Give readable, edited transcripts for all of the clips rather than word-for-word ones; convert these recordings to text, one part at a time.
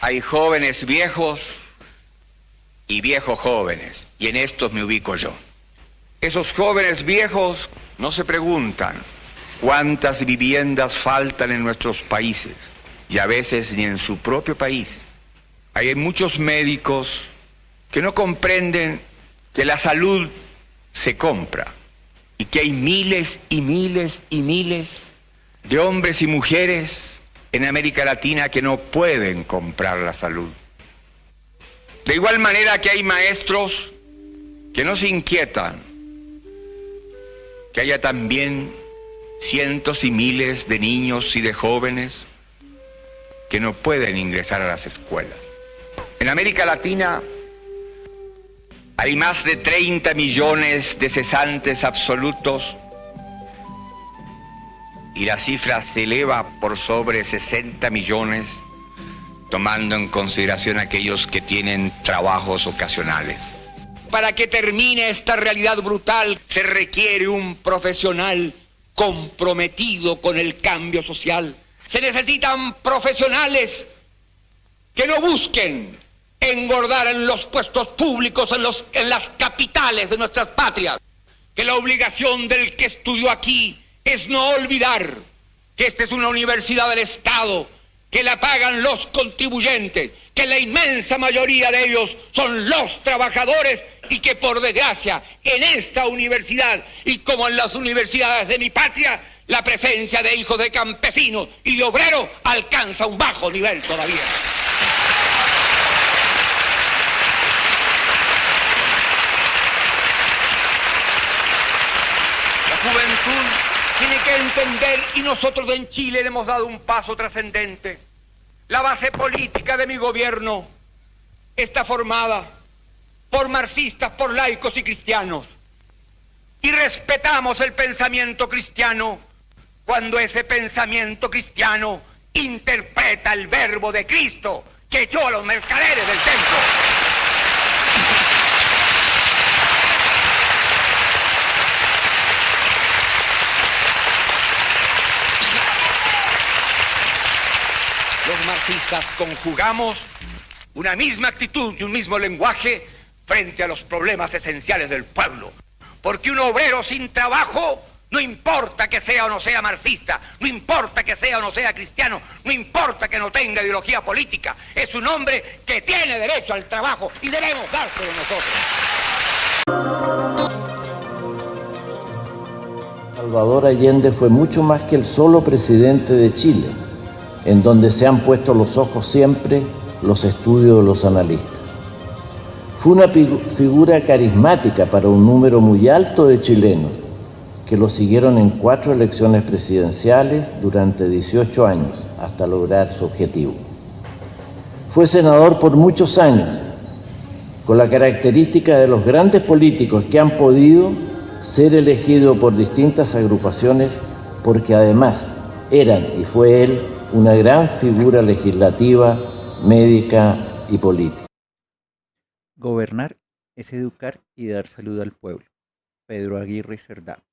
Hay jóvenes viejos y viejos jóvenes, y en estos me ubico yo. Esos jóvenes viejos no se preguntan cuántas viviendas faltan en nuestros países, y a veces ni en su propio país. Hay muchos médicos que no comprenden que la salud se compra y que hay miles y miles y miles de hombres y mujeres en América Latina que no pueden comprar la salud. De igual manera que hay maestros que no se inquietan, que haya también cientos y miles de niños y de jóvenes que no pueden ingresar a las escuelas. En América Latina hay más de 30 millones de cesantes absolutos y la cifra se eleva por sobre 60 millones, tomando en consideración aquellos que tienen trabajos ocasionales. Para que termine esta realidad brutal se requiere un profesional comprometido con el cambio social. Se necesitan profesionales que no busquen engordar en los puestos públicos, en las capitales de nuestras patrias. Que la obligación del que estudió aquí es no olvidar que esta es una universidad del Estado, que la pagan los contribuyentes, que la inmensa mayoría de ellos son los trabajadores y que por desgracia en esta universidad y como en las universidades de mi patria, la presencia de hijos de campesinos y de obreros alcanza un bajo nivel todavía. La juventud tiene que entender, y nosotros en Chile le hemos dado un paso trascendente. La base política de mi gobierno está formada por marxistas, por laicos y cristianos. Y respetamos el pensamiento cristiano cuando ese pensamiento cristiano interpreta el verbo de Cristo que echó a los mercaderes del templo. Los marxistas conjugamos una misma actitud y un mismo lenguaje frente a los problemas esenciales del pueblo. Porque un obrero sin trabajo, no importa que sea o no sea marxista, no importa que sea o no sea cristiano, no importa que no tenga ideología política, es un hombre que tiene derecho al trabajo y debemos dárselo nosotros. Salvador Allende fue mucho más que el solo presidente de Chile, en donde se han puesto los ojos siempre los estudios de los analistas. Fue una figura carismática para un número muy alto de chilenos, que lo siguieron en 4 elecciones presidenciales durante 18 años, hasta lograr su objetivo. Fue senador por muchos años, con la característica de los grandes políticos que han podido ser elegidos por distintas agrupaciones, porque además eran, y fue él, una gran figura legislativa, médica y política. Gobernar es educar y dar salud al pueblo. Pedro Aguirre Cerda.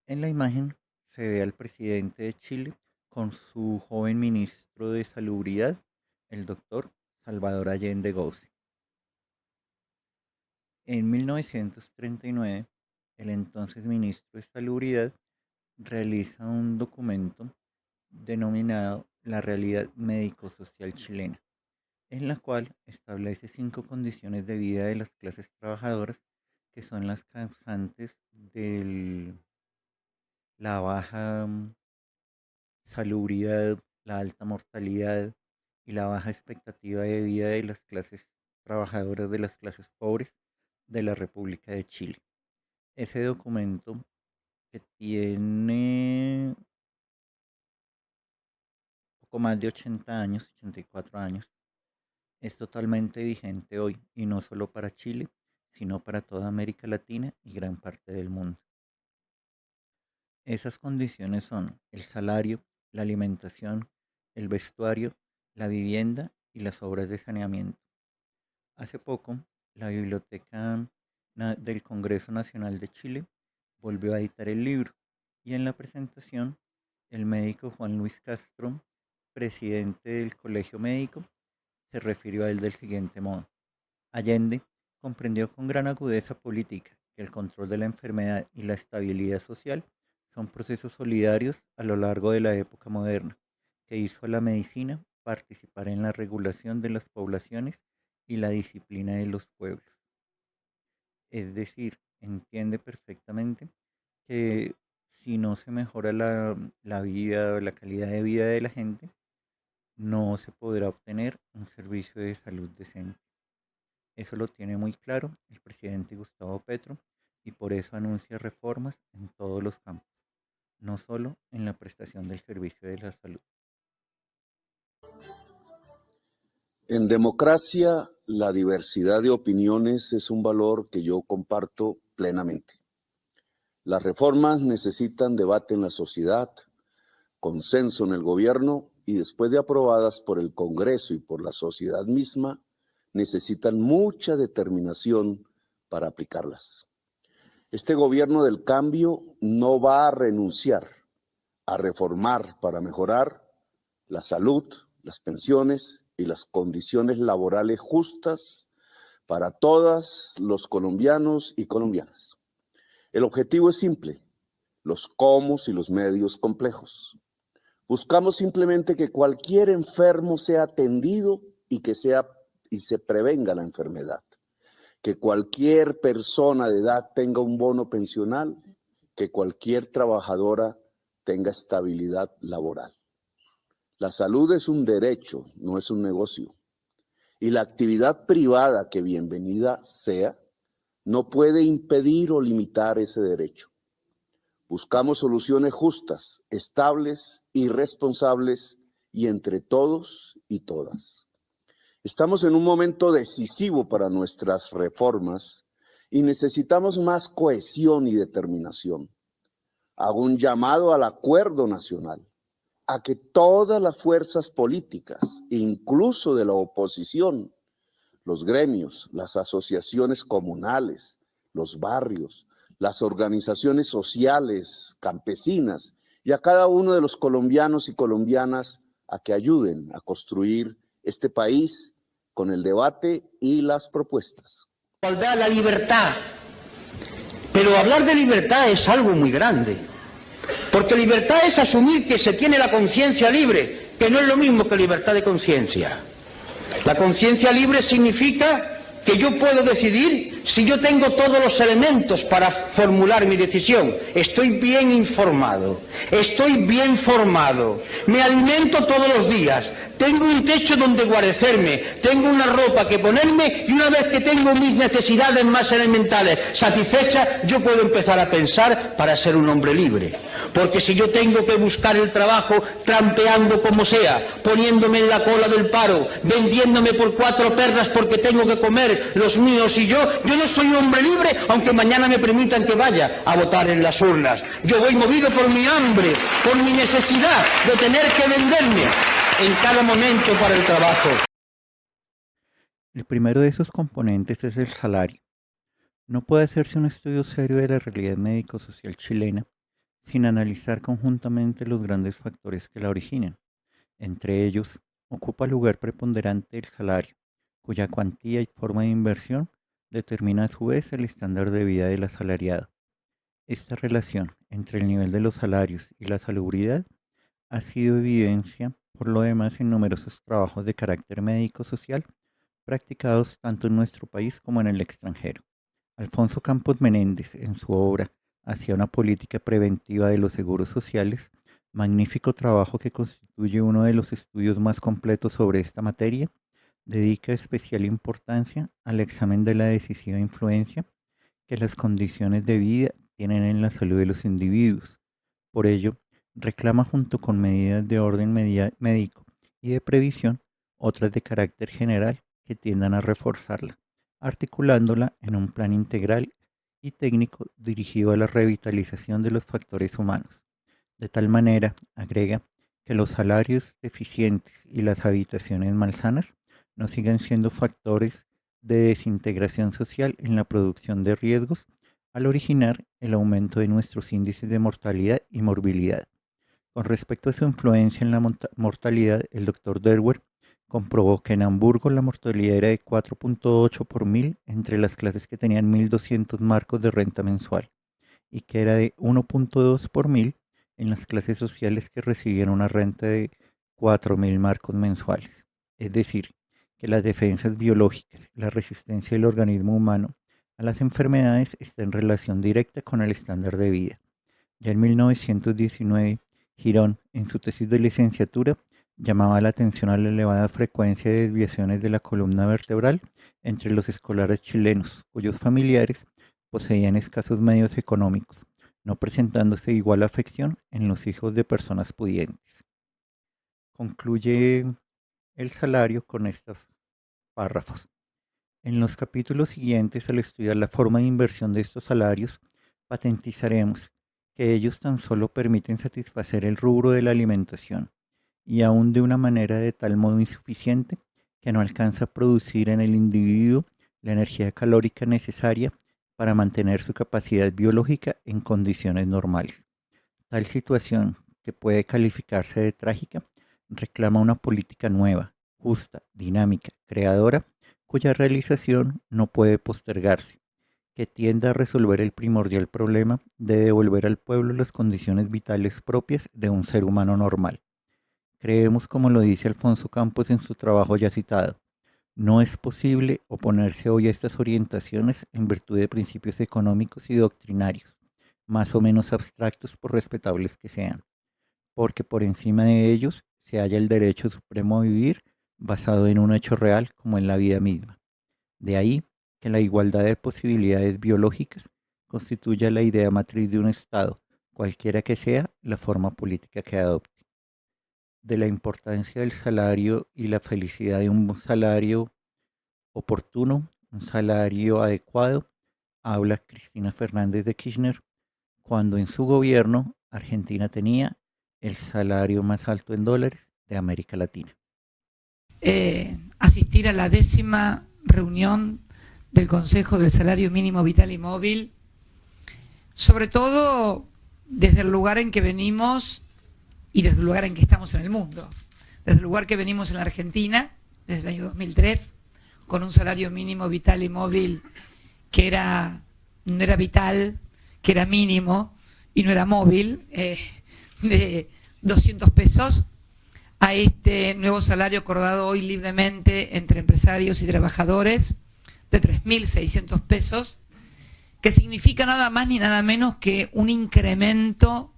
En la imagen se ve al presidente de Chile con su joven ministro de Salubridad, el doctor Salvador Allende Gouze. En 1939, el entonces ministro de Salubridad realiza un documento denominado La Realidad Médico-Social Chilena, en la cual establece 5 condiciones de vida de las clases trabajadoras que son las causantes de la baja salubridad, la alta mortalidad y la baja expectativa de vida de las clases trabajadoras, de las clases pobres de la República de Chile. Ese documento, que tiene poco más de 80 años, 84 años, es totalmente vigente hoy, y no solo para Chile, sino para toda América Latina y gran parte del mundo. Esas condiciones son el salario, la alimentación, el vestuario, la vivienda y las obras de saneamiento. Hace poco, la Biblioteca del Congreso Nacional de Chile volvió a editar el libro, y en la presentación, el médico Juan Luis Castro, presidente del Colegio Médico, se refirió a él del siguiente modo: Allende comprendió con gran agudeza política que el control de la enfermedad y la estabilidad social son procesos solidarios a lo largo de la época moderna, que hizo a la medicina participar en la regulación de las poblaciones y la disciplina de los pueblos. Es decir, entiende perfectamente que si no se mejora la vida o la calidad de vida de la gente, no se podrá obtener un servicio de salud decente. Eso lo tiene muy claro el presidente Gustavo Petro y por eso anuncia reformas en todos los campos, no solo en la prestación del servicio de la salud. En democracia, la diversidad de opiniones es un valor que yo comparto plenamente. Las reformas necesitan debate en la sociedad, consenso en el gobierno y después de aprobadas por el Congreso y por la sociedad misma, necesitan mucha determinación para aplicarlas. Este gobierno del cambio no va a renunciar a reformar para mejorar la salud, las pensiones y las condiciones laborales justas para todos los colombianos y colombianas. El objetivo es simple, los cómo y los medios complejos. Buscamos simplemente que cualquier enfermo sea atendido y se prevenga la enfermedad. Que cualquier persona de edad tenga un bono pensional, que cualquier trabajadora tenga estabilidad laboral. La salud es un derecho, no es un negocio. Y la actividad privada, que bienvenida sea, no puede impedir o limitar ese derecho. Buscamos soluciones justas, estables y responsables y entre todos y todas. Estamos en un momento decisivo para nuestras reformas y necesitamos más cohesión y determinación. Hago un llamado al acuerdo nacional, a que todas las fuerzas políticas, incluso de la oposición, los gremios, las asociaciones comunales, los barrios, las organizaciones sociales, campesinas, y a cada uno de los colombianos y colombianas a que ayuden a construir este país con el debate y las propuestas. La libertad, pero hablar de libertad es algo muy grande, porque libertad es asumir que se tiene la conciencia libre, que no es lo mismo que libertad de conciencia. La conciencia libre significa que yo puedo decidir si yo tengo todos los elementos para formular mi decisión. Estoy bien informado, estoy bien formado, me alimento todos los días, tengo un techo donde guarecerme, tengo una ropa que ponerme y una vez que tengo mis necesidades más elementales satisfechas, yo puedo empezar a pensar para ser un hombre libre. Porque si yo tengo que buscar el trabajo trampeando como sea, poniéndome en la cola del paro, vendiéndome por 4 perras porque tengo que comer los míos y yo no soy un hombre libre, aunque mañana me permitan que vaya a votar en las urnas. Yo voy movido por mi hambre, por mi necesidad de tener que venderme en cada momento para el trabajo. El primero de esos componentes es el salario. No puede hacerse un estudio serio de la realidad médico-social chilena sin analizar conjuntamente los grandes factores que la originan. Entre ellos, ocupa lugar preponderante el salario, cuya cuantía y forma de inversión determina a su vez el estándar de vida del asalariado. Esta relación entre el nivel de los salarios y la salubridad ha sido evidencia por lo demás en numerosos trabajos de carácter médico-social practicados tanto en nuestro país como en el extranjero. Alfonso Campos Menéndez, en su obra Hacia una política preventiva de los seguros sociales, magnífico trabajo que constituye uno de los estudios más completos sobre esta materia, dedica especial importancia al examen de la decisiva influencia que las condiciones de vida tienen en la salud de los individuos. Por ello, reclama junto con medidas de orden médico y de previsión otras de carácter general que tiendan a reforzarla, articulándola en un plan integral y técnico dirigido a la revitalización de los factores humanos. De tal manera, agrega, que los salarios deficientes y las habitaciones malsanas no sigan siendo factores de desintegración social en la producción de riesgos al originar el aumento de nuestros índices de mortalidad y morbilidad. Con respecto a su influencia en la mortalidad, el doctor Derwer comprobó que en Hamburgo la mortalidad era de 4.8 por mil entre las clases que tenían 1.200 marcos de renta mensual y que era de 1.2 por mil en las clases sociales que recibían una renta de 4.000 marcos mensuales. Es decir, que las defensas biológicas, la resistencia del organismo humano a las enfermedades está en relación directa con el estándar de vida. Ya en 1919, Girón, en su tesis de licenciatura, llamaba la atención a la elevada frecuencia de desviaciones de la columna vertebral entre los escolares chilenos, cuyos familiares poseían escasos medios económicos, no presentándose igual afección en los hijos de personas pudientes. Concluye el salario con estos párrafos. En los capítulos siguientes, al estudiar la forma de inversión de estos salarios, patentizaremos que ellos tan solo permiten satisfacer el rubro de la alimentación, y aún de una manera de tal modo insuficiente que no alcanza a producir en el individuo la energía calórica necesaria para mantener su capacidad biológica en condiciones normales. Tal situación, que puede calificarse de trágica, reclama una política nueva, justa, dinámica, creadora, cuya realización no puede postergarse, que tienda a resolver el primordial problema de devolver al pueblo las condiciones vitales propias de un ser humano normal. Creemos, como lo dice Alfonso Campos en su trabajo ya citado, no es posible oponerse hoy a estas orientaciones en virtud de principios económicos y doctrinarios, más o menos abstractos por respetables que sean, porque por encima de ellos se halla el derecho supremo a vivir basado en un hecho real como en la vida misma. De ahí que la igualdad de posibilidades biológicas constituya la idea matriz de un Estado, cualquiera que sea la forma política que adopte. De la importancia del salario y la felicidad de un salario oportuno, un salario adecuado, habla Cristina Fernández de Kirchner, cuando en su gobierno Argentina tenía el salario más alto en dólares de América Latina. Asistir a la 10ª reunión del Consejo del Salario Mínimo Vital y Móvil, sobre todo desde el lugar en que venimos y desde el lugar en que estamos en el mundo. Desde el lugar que venimos en la Argentina, desde el año 2003, con un salario mínimo vital y móvil que no era vital, que era mínimo y no era móvil, de 200 pesos, a este nuevo salario acordado hoy libremente entre empresarios y trabajadores de 3.600 pesos, que significa nada más ni nada menos que un incremento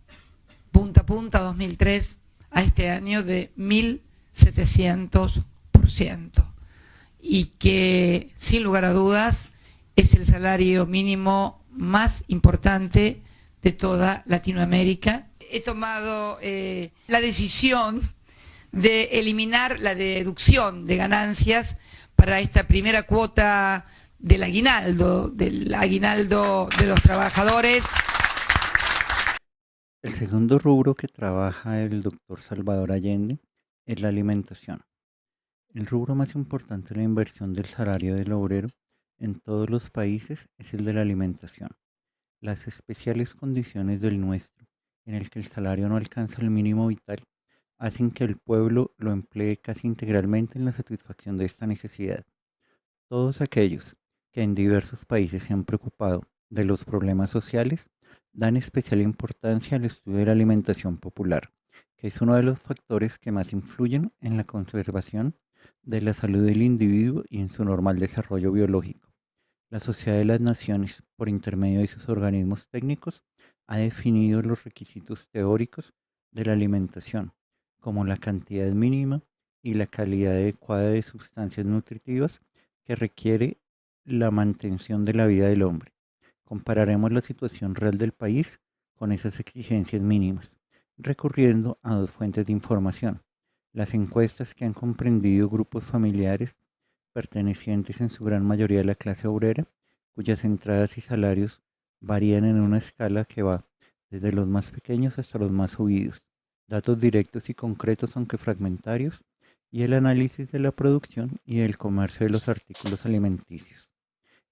punta a punta 2003 a este año de 1.700%, y que sin lugar a dudas es el salario mínimo más importante de toda Latinoamérica. He tomado la decisión de eliminar la deducción de ganancias para esta primera cuota del aguinaldo de los trabajadores. El segundo rubro que trabaja el doctor Salvador Allende es la alimentación. El rubro más importante de la inversión del salario del obrero en todos los países es el de la alimentación. Las especiales condiciones del nuestro, en el que el salario no alcanza el mínimo vital, hacen que el pueblo lo emplee casi integralmente en la satisfacción de esta necesidad. Todos aquellos que en diversos países se han preocupado de los problemas sociales dan especial importancia al estudio de la alimentación popular, que es uno de los factores que más influyen en la conservación de la salud del individuo y en su normal desarrollo biológico. La Sociedad de las Naciones, por intermedio de sus organismos técnicos, ha definido los requisitos teóricos de la alimentación, como la cantidad mínima y la calidad adecuada de sustancias nutritivas que requiere la mantención de la vida del hombre. Compararemos la situación real del país con esas exigencias mínimas, recurriendo a dos fuentes de información: las encuestas que han comprendido grupos familiares pertenecientes en su gran mayoría a la clase obrera, cuyas entradas y salarios varían en una escala que va desde los más pequeños hasta los más subidos, datos directos y concretos aunque fragmentarios, y el análisis de la producción y el comercio de los artículos alimenticios,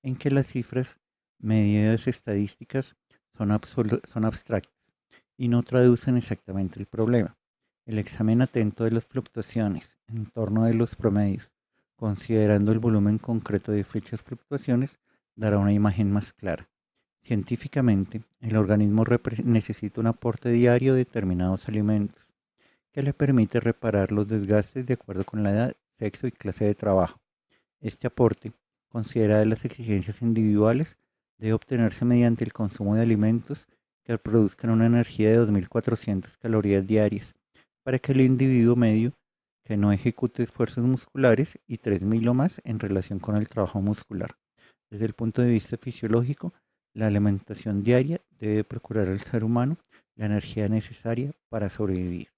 en que las cifras medidas estadísticas son abstractas y no traducen exactamente el problema. El examen atento de las fluctuaciones en torno de los promedios, considerando el volumen concreto de dichas fluctuaciones, dará una imagen más clara. Científicamente, el organismo necesita un aporte diario de determinados alimentos, que le permite reparar los desgastes de acuerdo con la edad, sexo y clase de trabajo. Este aporte, considerado las exigencias individuales, debe obtenerse mediante el consumo de alimentos que produzcan una energía de 2.400 calorías diarias, para que el individuo medio que no ejecute esfuerzos musculares y 3.000 o más en relación con el trabajo muscular. Desde el punto de vista fisiológico, la alimentación diaria debe procurar al ser humano la energía necesaria para sobrevivir.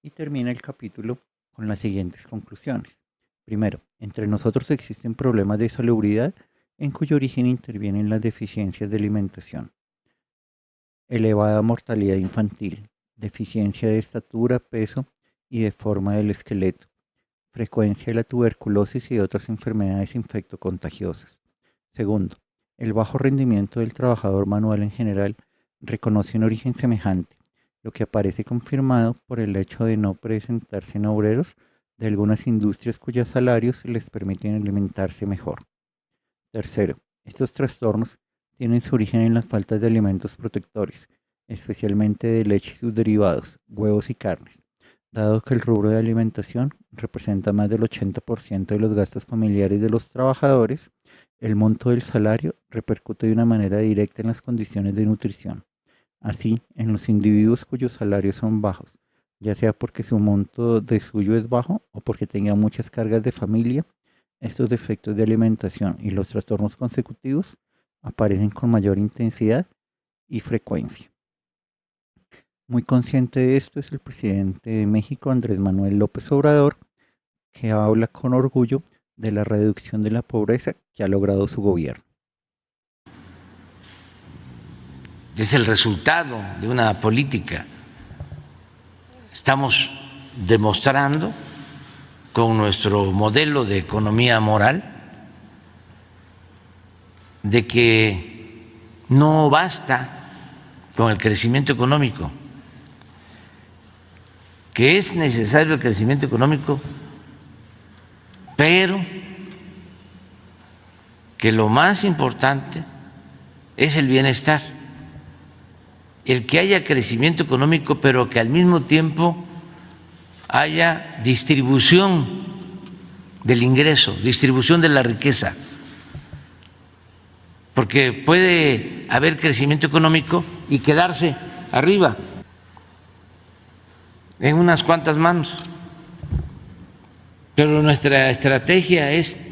Y termina el capítulo con las siguientes conclusiones. Primero, entre nosotros existen problemas de salubridad en cuyo origen intervienen las deficiencias de alimentación. Elevada mortalidad infantil, deficiencia de estatura, peso y de forma del esqueleto, frecuencia de la tuberculosis y de otras enfermedades infectocontagiosas. Segundo, el bajo rendimiento del trabajador manual en general reconoce un origen semejante, lo que aparece confirmado por el hecho de no presentarse en obreros de algunas industrias cuyos salarios les permiten alimentarse mejor. Tercero, estos trastornos tienen su origen en las faltas de alimentos protectores, especialmente de leche y sus derivados, huevos y carnes, dado que el rubro de alimentación representa más del 80% de los gastos familiares de los trabajadores. El monto del salario repercute de una manera directa en las condiciones de nutrición. Así, en los individuos cuyos salarios son bajos, ya sea porque su monto de suyo es bajo o porque tenga muchas cargas de familia, estos defectos de alimentación y los trastornos consecutivos aparecen con mayor intensidad y frecuencia. Muy consciente de esto es el presidente de México, Andrés Manuel López Obrador, que habla con orgullo de la reducción de la pobreza que ha logrado su gobierno. Es el resultado de una política. Estamos demostrando con nuestro modelo de economía moral de que no basta con el crecimiento económico, que es necesario el crecimiento económico, pero que lo más importante es el bienestar, el que haya crecimiento económico, pero que al mismo tiempo haya distribución del ingreso, distribución de la riqueza, porque puede haber crecimiento económico y quedarse arriba, en unas cuantas manos. Pero nuestra estrategia es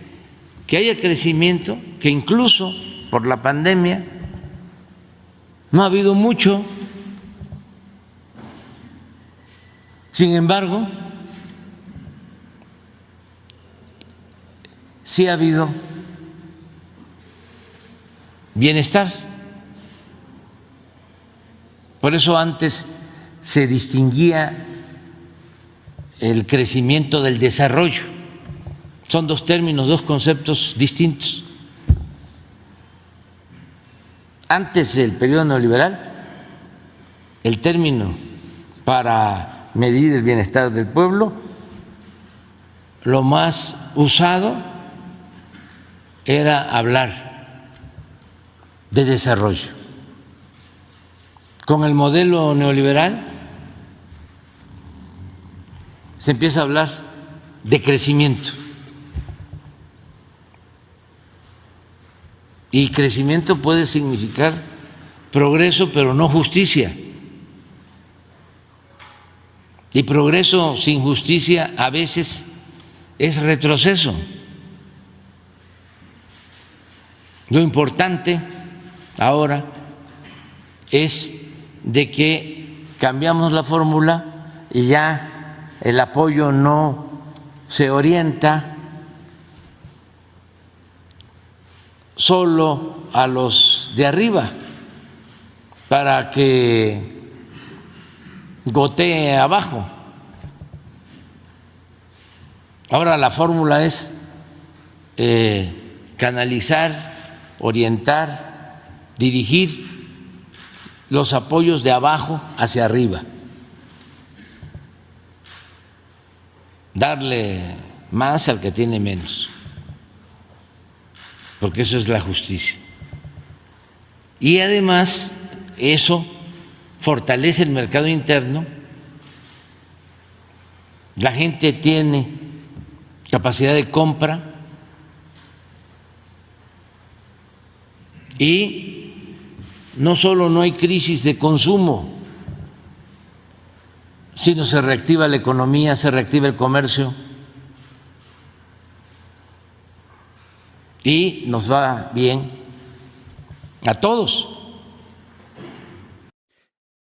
que haya crecimiento, que incluso por la pandemia no ha habido mucho. Sin embargo, sí ha habido bienestar. Por eso antes se distinguía el crecimiento del desarrollo. Son dos términos, dos conceptos distintos. Antes del periodo neoliberal, el término para medir el bienestar del pueblo, lo más usado era hablar de desarrollo. Con el modelo neoliberal se empieza a hablar de crecimiento. Y crecimiento puede significar progreso, pero no justicia. Y progreso sin justicia a veces es retroceso. Lo importante ahora es de que cambiamos la fórmula y ya el apoyo no se orienta solo a los de arriba para que gotee abajo. Ahora la fórmula es canalizar, orientar, dirigir los apoyos de abajo hacia arriba. darle más al que tiene menos, porque eso es la justicia. Y además eso fortalece el mercado interno, la gente tiene capacidad de compra y no solo no hay crisis de consumo, sino se reactiva la economía, se reactiva el comercio y nos va bien a todos.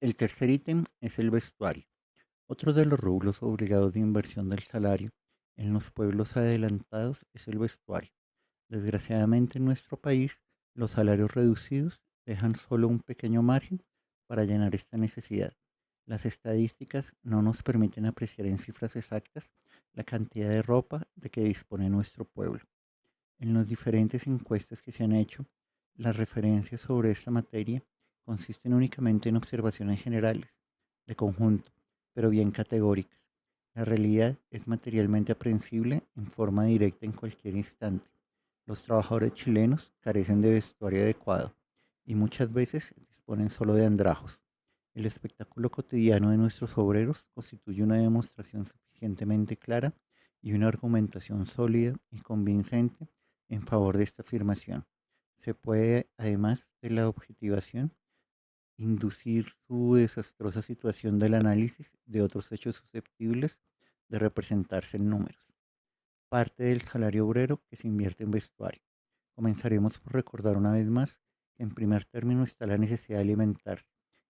El tercer ítem es el vestuario. Otro de los rubros obligados de inversión del salario en los pueblos adelantados es el vestuario. Desgraciadamente en nuestro país, los salarios reducidos dejan solo un pequeño margen para llenar esta necesidad. Las estadísticas no nos permiten apreciar en cifras exactas la cantidad de ropa de que dispone nuestro pueblo. En las diferentes encuestas que se han hecho, las referencias sobre esta materia consisten únicamente en observaciones generales, de conjunto, pero bien categóricas. La realidad es materialmente aprehensible en forma directa en cualquier instante. Los trabajadores chilenos carecen de vestuario adecuado y muchas veces disponen solo de andrajos. El espectáculo cotidiano de nuestros obreros constituye una demostración suficientemente clara y una argumentación sólida y convincente en favor de esta afirmación. Se puede, además de la objetivación, inducir su desastrosa situación del análisis de otros hechos susceptibles de representarse en números. Parte del salario obrero que se invierte en vestuario. Comenzaremos por recordar una vez más que en primer término está la necesidad de alimentarse,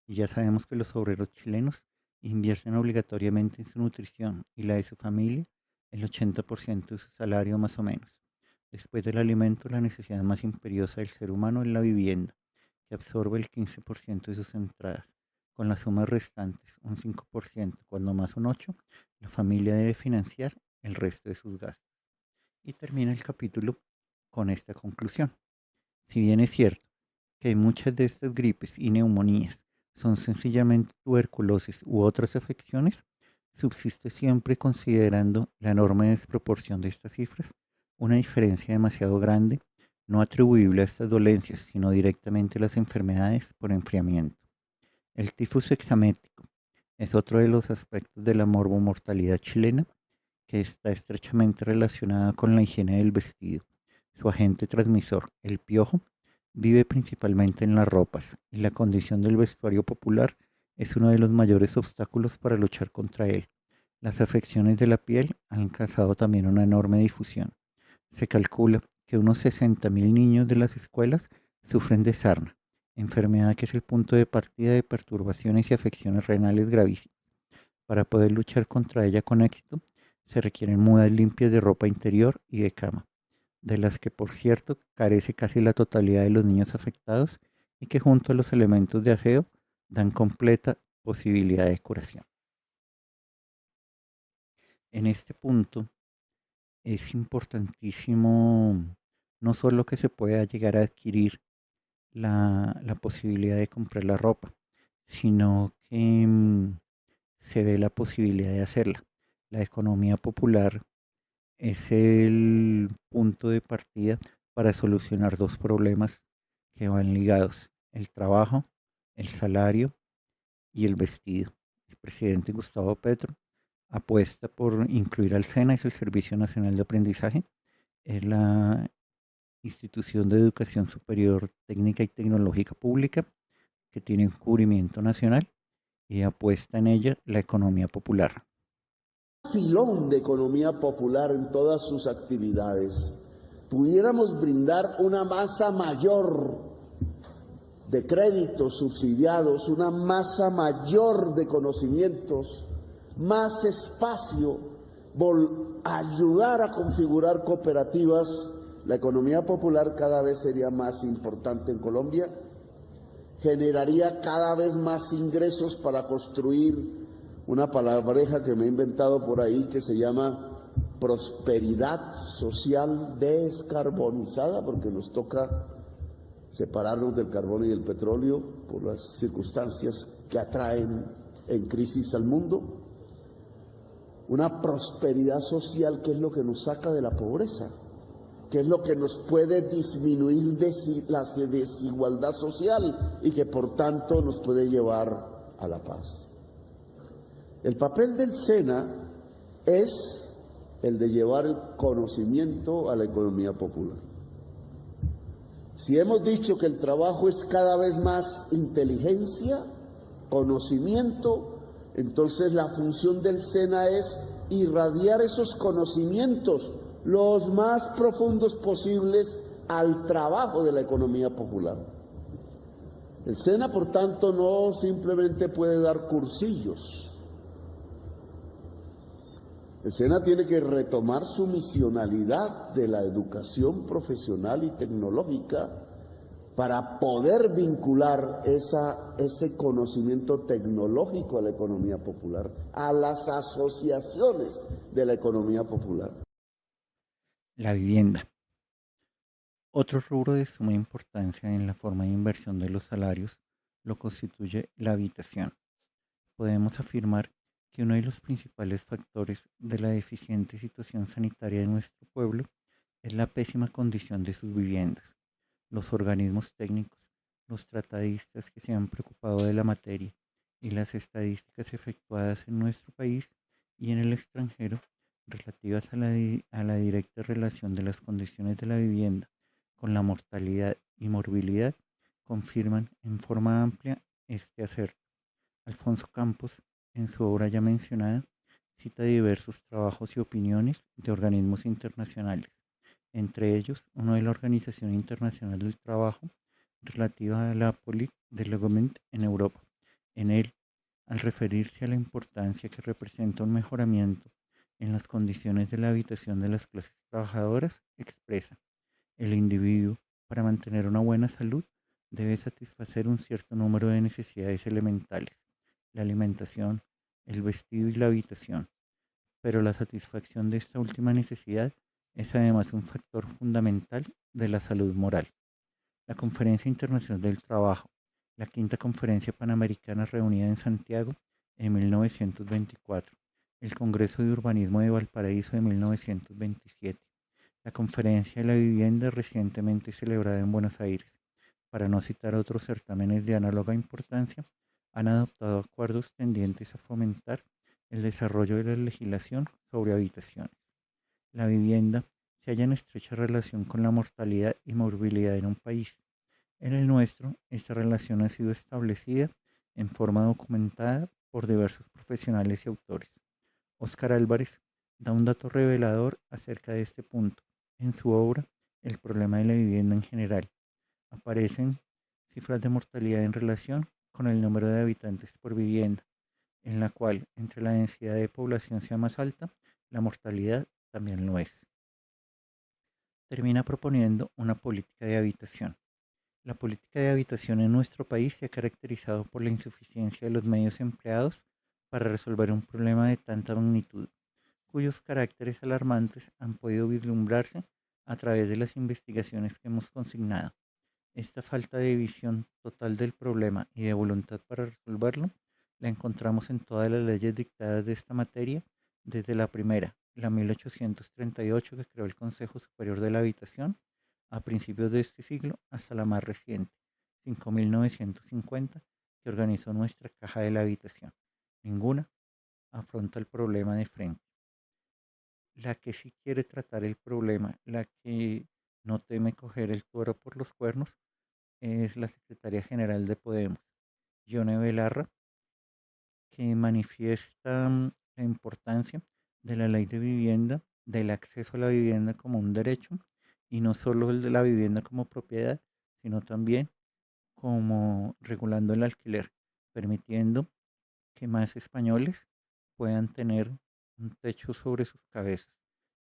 y ya sabemos que los obreros chilenos invierten obligatoriamente en su nutrición y la de su familia el 80% de su salario más o menos. Después del alimento, la necesidad más imperiosa del ser humano es la vivienda, que absorbe el 15% de sus entradas. Con las sumas restantes, un 5%, cuando más un 8%, la familia debe financiar el resto de sus gastos. Y termina el capítulo con esta conclusión. Si bien es cierto que hay muchas de estas gripes y neumonías son sencillamente tuberculosis u otras afecciones, subsiste siempre, considerando la enorme desproporción de estas cifras, una diferencia demasiado grande, no atribuible a estas dolencias, sino directamente a las enfermedades por enfriamiento. El tifus hexamétrico es otro de los aspectos de la morbomortalidad chilena, que está estrechamente relacionada con la higiene del vestido. Su agente transmisor, el piojo, vive principalmente en las ropas, y la condición del vestuario popular es uno de los mayores obstáculos para luchar contra él. Las afecciones de la piel han causado también una enorme difusión. Se calcula que unos 60.000 niños de las escuelas sufren de sarna, enfermedad que es el punto de partida de perturbaciones y afecciones renales gravísimas. Para poder luchar contra ella con éxito, se requieren mudas limpias de ropa interior y de cama, de las que por cierto carece casi la totalidad de los niños afectados y que junto a los elementos de aseo dan completa posibilidad de curación. En este punto es importantísimo no solo que se pueda llegar a adquirir la posibilidad de comprar la ropa, sino que se ve la posibilidad de hacerla. La economía popular es el punto de partida para solucionar dos problemas que van ligados: el trabajo, el salario y el vestido. El presidente Gustavo Petro apuesta por incluir al SENA, es el Servicio Nacional de Aprendizaje, es la institución de educación superior técnica y tecnológica pública que tiene un cubrimiento nacional y apuesta en ella la economía popular. Filón de economía popular en todas sus actividades. Pudiéramos brindar una masa mayor de créditos subsidiados, una masa mayor de conocimientos, más espacio, ayudar a configurar cooperativas. La economía popular cada vez sería más importante en Colombia, generaría cada vez más ingresos para construir una palabreja que me he inventado por ahí que se llama prosperidad social descarbonizada, porque nos toca separarnos del carbón y del petróleo por las circunstancias que atraen en crisis al mundo. una prosperidad social que es lo que nos saca de la pobreza, que es lo que nos puede disminuir la desigualdad social y que por tanto nos puede llevar a la paz. El papel del SENA es el de llevar el conocimiento a la economía popular. Si hemos dicho que el trabajo es cada vez más inteligencia, conocimiento, entonces la función del SENA es irradiar esos conocimientos los más profundos posibles al trabajo de la economía popular. El SENA, por tanto, no simplemente puede dar cursillos. El SENA tiene que retomar su misionalidad de la educación profesional y tecnológica para poder vincular ese conocimiento tecnológico a la economía popular, a las asociaciones de la economía popular. La vivienda. Otro rubro de suma importancia en la forma de inversión de los salarios lo constituye la habitación. Podemos afirmar que uno de los principales factores de la deficiente situación sanitaria de nuestro pueblo es la pésima condición de sus viviendas. Los organismos técnicos, los tratadistas que se han preocupado de la materia y las estadísticas efectuadas en nuestro país y en el extranjero relativas a la directa relación de las condiciones de la vivienda con la mortalidad y morbilidad confirman en forma amplia este acerto. Alfonso Campos, en su obra ya mencionada, cita diversos trabajos y opiniones de organismos internacionales, entre ellos uno de la Organización Internacional del Trabajo relativa a la Policy Development en Europa. En él, al referirse a la importancia que representa un mejoramiento en las condiciones de la habitación de las clases trabajadoras, expresa: el individuo, para mantener una buena salud, debe satisfacer un cierto número de necesidades elementales: la alimentación, el vestido y la habitación. Pero la satisfacción de esta última necesidad es además un factor fundamental de la salud moral. La Conferencia Internacional del Trabajo, la quinta Conferencia Panamericana reunida en Santiago en 1924, el Congreso de Urbanismo de Valparaíso de 1927, la Conferencia de la Vivienda recientemente celebrada en Buenos Aires, para no citar otros certámenes de análoga importancia, han adoptado acuerdos tendientes a fomentar el desarrollo de la legislación sobre habitaciones. La vivienda se halla en estrecha relación con la mortalidad y morbilidad en un país. En el nuestro, esta relación ha sido establecida en forma documentada por diversos profesionales y autores. Óscar Álvarez da un dato revelador acerca de este punto. En su obra, El problema de la vivienda en general, aparecen cifras de mortalidad en relación con el número de habitantes por vivienda, en la cual, entre la densidad de población sea más alta, la mortalidad también lo es. Termina proponiendo una política de habitación. La política de habitación en nuestro país se ha caracterizado por la insuficiencia de los medios empleados para resolver un problema de tanta magnitud, cuyos caracteres alarmantes han podido vislumbrarse a través de las investigaciones que hemos consignado. Esta falta de visión total del problema y de voluntad para resolverlo la encontramos en todas las leyes dictadas de esta materia, desde la primera, la 1838, que creó el Consejo Superior de la Habitación, a principios de este siglo, hasta la más reciente, 5950, que organizó nuestra Caja de la Habitación. Ninguna afronta el problema de frente. La que sí quiere tratar el problema, la que no teme coger el toro por los cuernos, es la Secretaria General de Podemos, Yone Belarra, que manifiesta la importancia de la ley de vivienda, del acceso a la vivienda como un derecho, y no solo el de la vivienda como propiedad, sino también como regulando el alquiler, permitiendo que más españoles puedan tener un techo sobre sus cabezas,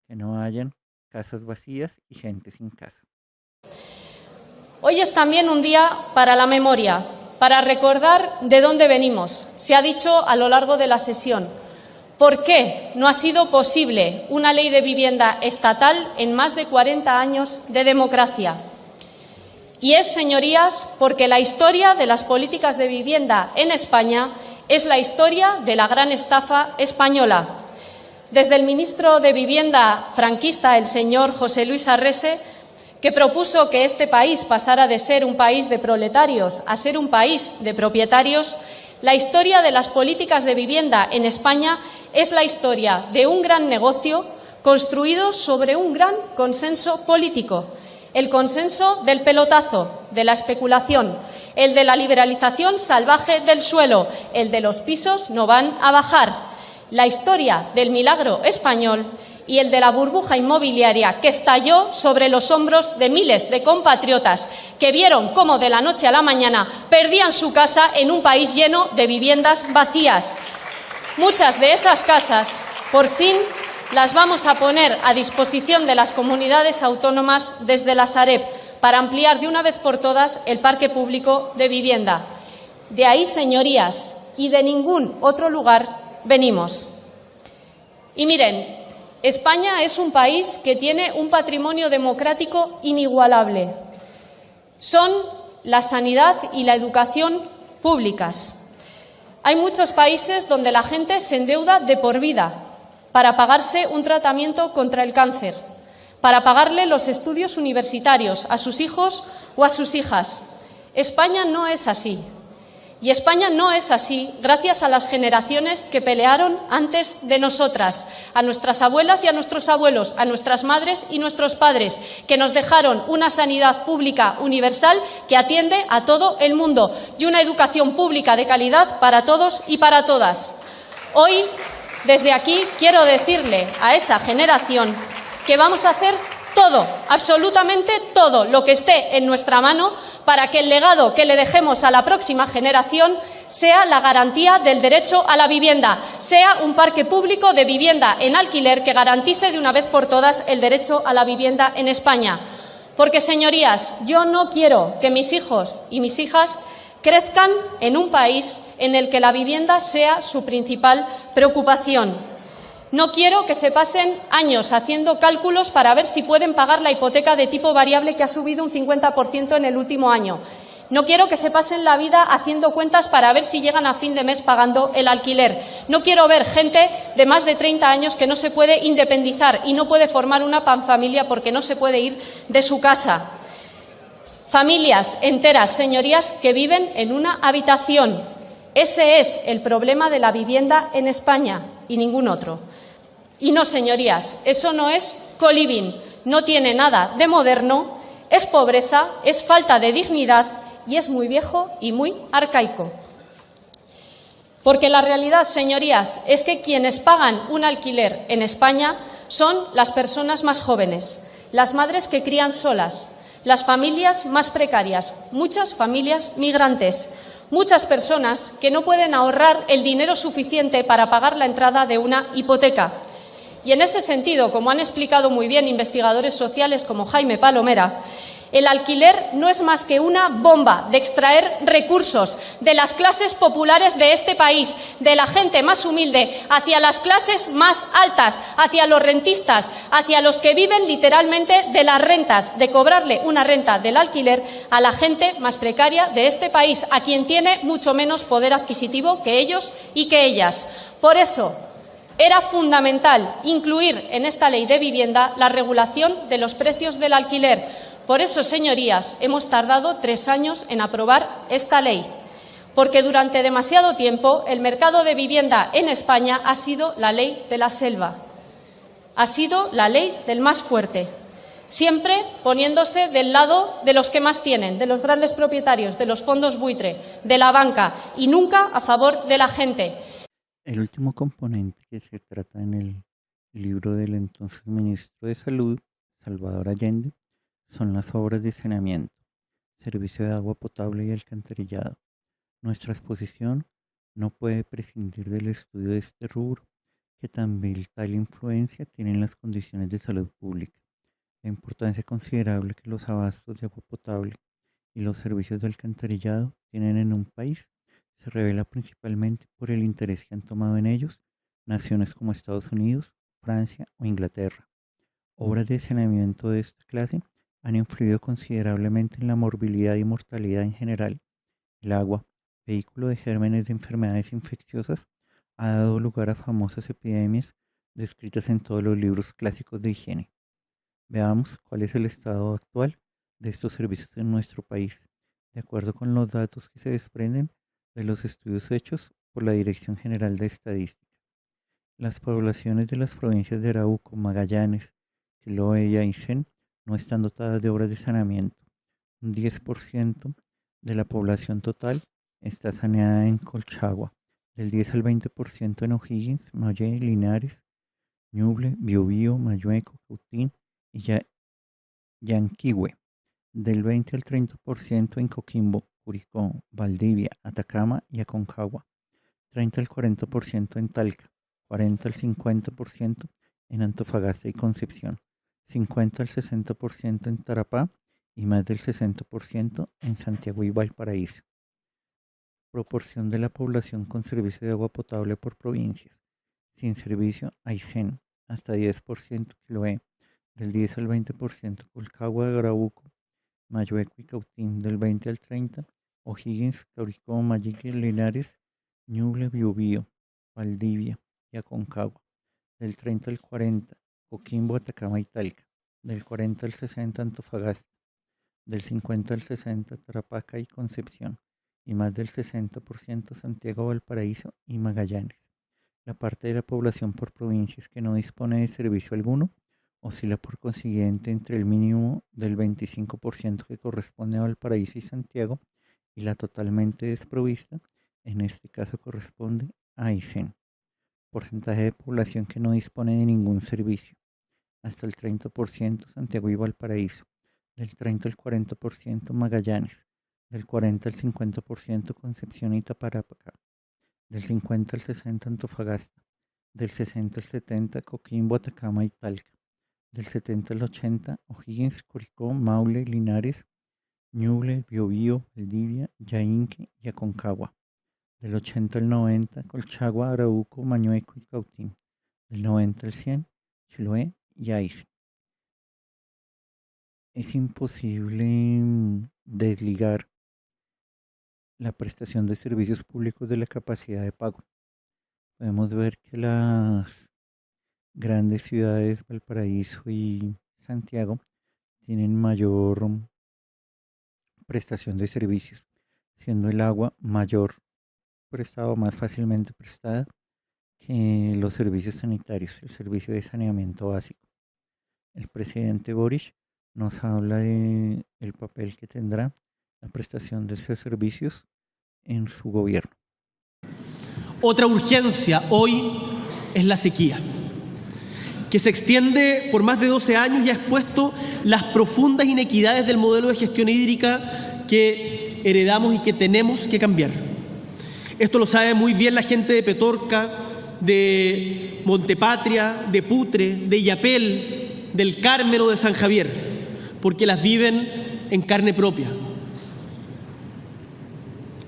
que no hayan casas vacías y gente sin casa. Hoy es también un día para la memoria, para recordar de dónde venimos. Se ha dicho a lo largo de la sesión. ¿Por qué no ha sido posible una ley de vivienda estatal en más de 40 años de democracia? Y es, señorías, porque la historia de las políticas de vivienda en España es la historia de la gran estafa española. desde el ministro de Vivienda franquista, el señor José Luis Arrese, que propuso que este país pasara de ser un país de proletarios a ser un país de propietarios, la historia de las políticas de vivienda en España es la historia de un gran negocio construido sobre un gran consenso político. El consenso del pelotazo, de la especulación, el de la liberalización salvaje del suelo, el de los pisos no van a bajar, la historia del milagro español y el de la burbuja inmobiliaria que estalló sobre los hombros de miles de compatriotas que vieron cómo de la noche a la mañana perdían su casa en un país lleno de viviendas vacías. Muchas de esas casas, por fin, las vamos a poner a disposición de las comunidades autónomas desde la Sareb para ampliar de una vez por todas el parque público de vivienda. De ahí, señorías, y de ningún otro lugar venimos. Y miren, España es un país que tiene un patrimonio democrático inigualable. Son la sanidad y la educación públicas. Hay muchos países donde la gente se endeuda de por vida para pagarse un tratamiento contra el cáncer, para pagarle los estudios universitarios a sus hijos o a sus hijas. España no es así. Y España no es así gracias a las generaciones que pelearon antes de nosotras, a nuestras abuelas y a nuestros abuelos, a nuestras madres y nuestros padres, que nos dejaron una sanidad pública universal que atiende a todo el mundo y una educación pública de calidad para todos y para todas. Hoy, desde aquí, quiero decirle a esa generación que vamos a hacer todo, absolutamente todo lo que esté en nuestra mano para que el legado que le dejemos a la próxima generación sea la garantía del derecho a la vivienda, sea un parque público de vivienda en alquiler que garantice de una vez por todas el derecho a la vivienda en España. Porque, señorías, yo no quiero que mis hijos y mis hijas crezcan en un país en el que la vivienda sea su principal preocupación. No quiero que se pasen años haciendo cálculos para ver si pueden pagar la hipoteca de tipo variable que ha subido un 50% en el último año. No quiero que se pasen la vida haciendo cuentas para ver si llegan a fin de mes pagando el alquiler. No quiero ver gente de más de 30 años que no se puede independizar y no puede formar una familia porque no se puede ir de su casa. Familias enteras, señorías, que viven en una habitación. Ese es el problema de la vivienda en España y ningún otro. Y no, señorías, eso no es co-living, no tiene nada de moderno, es pobreza, es falta de dignidad y es muy viejo y muy arcaico. Porque la realidad, señorías, es que quienes pagan un alquiler en España son las personas más jóvenes, las madres que crían solas, las familias más precarias, muchas familias migrantes, muchas personas que no pueden ahorrar el dinero suficiente para pagar la entrada de una hipoteca. Y en ese sentido, como han explicado muy bien investigadores sociales como Jaime Palomera, el alquiler no es más que una bomba de extraer recursos de las clases populares de este país, de la gente más humilde, hacia las clases más altas, hacia los rentistas, hacia los que viven literalmente de las rentas, de cobrarle una renta del alquiler a la gente más precaria de este país, a quien tiene mucho menos poder adquisitivo que ellos y que ellas. Por eso, era fundamental incluir en esta ley de vivienda la regulación de los precios del alquiler. Por eso, señorías, hemos tardado 3 años en aprobar esta ley, porque durante demasiado tiempo el mercado de vivienda en España ha sido la ley de la selva, ha sido la ley del más fuerte, siempre poniéndose del lado de los que más tienen, de los grandes propietarios, de los fondos buitre, de la banca y nunca a favor de la gente. El último componente que se trata en el libro del entonces ministro de Salud, Salvador Allende, son las obras de saneamiento, servicio de agua potable y alcantarillado. Nuestra exposición no puede prescindir del estudio de este rubro, que tan vital influencia tiene en las condiciones de salud pública. La importancia considerable que los abastos de agua potable y los servicios de alcantarillado tienen en un país se revela principalmente por el interés que han tomado en ellos naciones como Estados Unidos, Francia o Inglaterra. Obras de saneamiento de esta clase han influido considerablemente en la morbilidad y mortalidad en general. El agua, vehículo de gérmenes de enfermedades infecciosas, ha dado lugar a famosas epidemias descritas en todos los libros clásicos de higiene. Veamos cuál es el estado actual de estos servicios en nuestro país, de acuerdo con los datos que se desprenden de los estudios hechos por la Dirección General de Estadística. Las poblaciones de las provincias de Arauco, Magallanes, Chiloé y Aysén no están dotadas de obras de saneamiento. Un 10% de la población total está saneada en Colchagua, del 10 al 20% en O'Higgins, Mayé, Linares, Ñuble, Biobío, Mayueco, Cautín y Yanquihue, del 20 al 30% en Coquimbo, Curicó, Valdivia, Atacama y Aconcagua, 30 al 40% en Talca, 40 al 50% en Antofagasta y Concepción, 50 al 60% en Tarapá y más del 60% en Santiago y Valparaíso. Proporción de la población con servicio de agua potable por provincias. Sin servicio, Aysén, hasta 10% Chiloé, del 10 al 20% Colcagua, Arauco, Mayueco y Cautín, del 20 al 30%, O'Higgins, Curicó, Mayigüe, Linares, Ñuble, Biobío, Valdivia y Aconcagua, del 30 al 40%, Coquimbo, Atacama y Talca, del 40 al 60% Antofagasta, del 50 al 60% Tarapacá y Concepción, y más del 60% Santiago, Valparaíso y Magallanes. La parte de la población por provincias que no dispone de servicio alguno oscila por consiguiente entre el mínimo del 25% que corresponde a Valparaíso y Santiago y la totalmente desprovista, en este caso corresponde a Aysén. Porcentaje de población que no dispone de ningún servicio, hasta el 30% Santiago y Valparaíso, del 30 al 40% Magallanes, del 40 al 50% Concepción y Tarapacá, del 50 al 60% Antofagasta, del 60 al 70% Coquimbo, Atacama y Talca, del 70 al 80% O'Higgins, Curicó, Maule, Linares, Ñuble, Biobío, Valdivia, Yainque y Aconcagua, del 80 al 90% Colchagua, Arauco, Mayueco y Cautín, del 90 al 100% Chiloé y Aysén. Es imposible desligar la prestación de servicios públicos de la capacidad de pago. Podemos ver que las grandes ciudades, Valparaíso y Santiago, tienen mayor prestación de servicios, siendo el agua mayor prestada, más fácilmente prestada que los servicios sanitarios, el servicio de saneamiento básico. El presidente Boric nos habla de el papel que tendrá la prestación de esos servicios en su gobierno. Otra urgencia hoy es la sequía, que se extiende por más de 12 años y ha expuesto las profundas inequidades del modelo de gestión hídrica que heredamos y que tenemos que cambiar. Esto lo sabe muy bien la gente de Petorca, de Montepatria, de Putre, de Illapel, del Carmen o de San Javier, porque las viven en carne propia.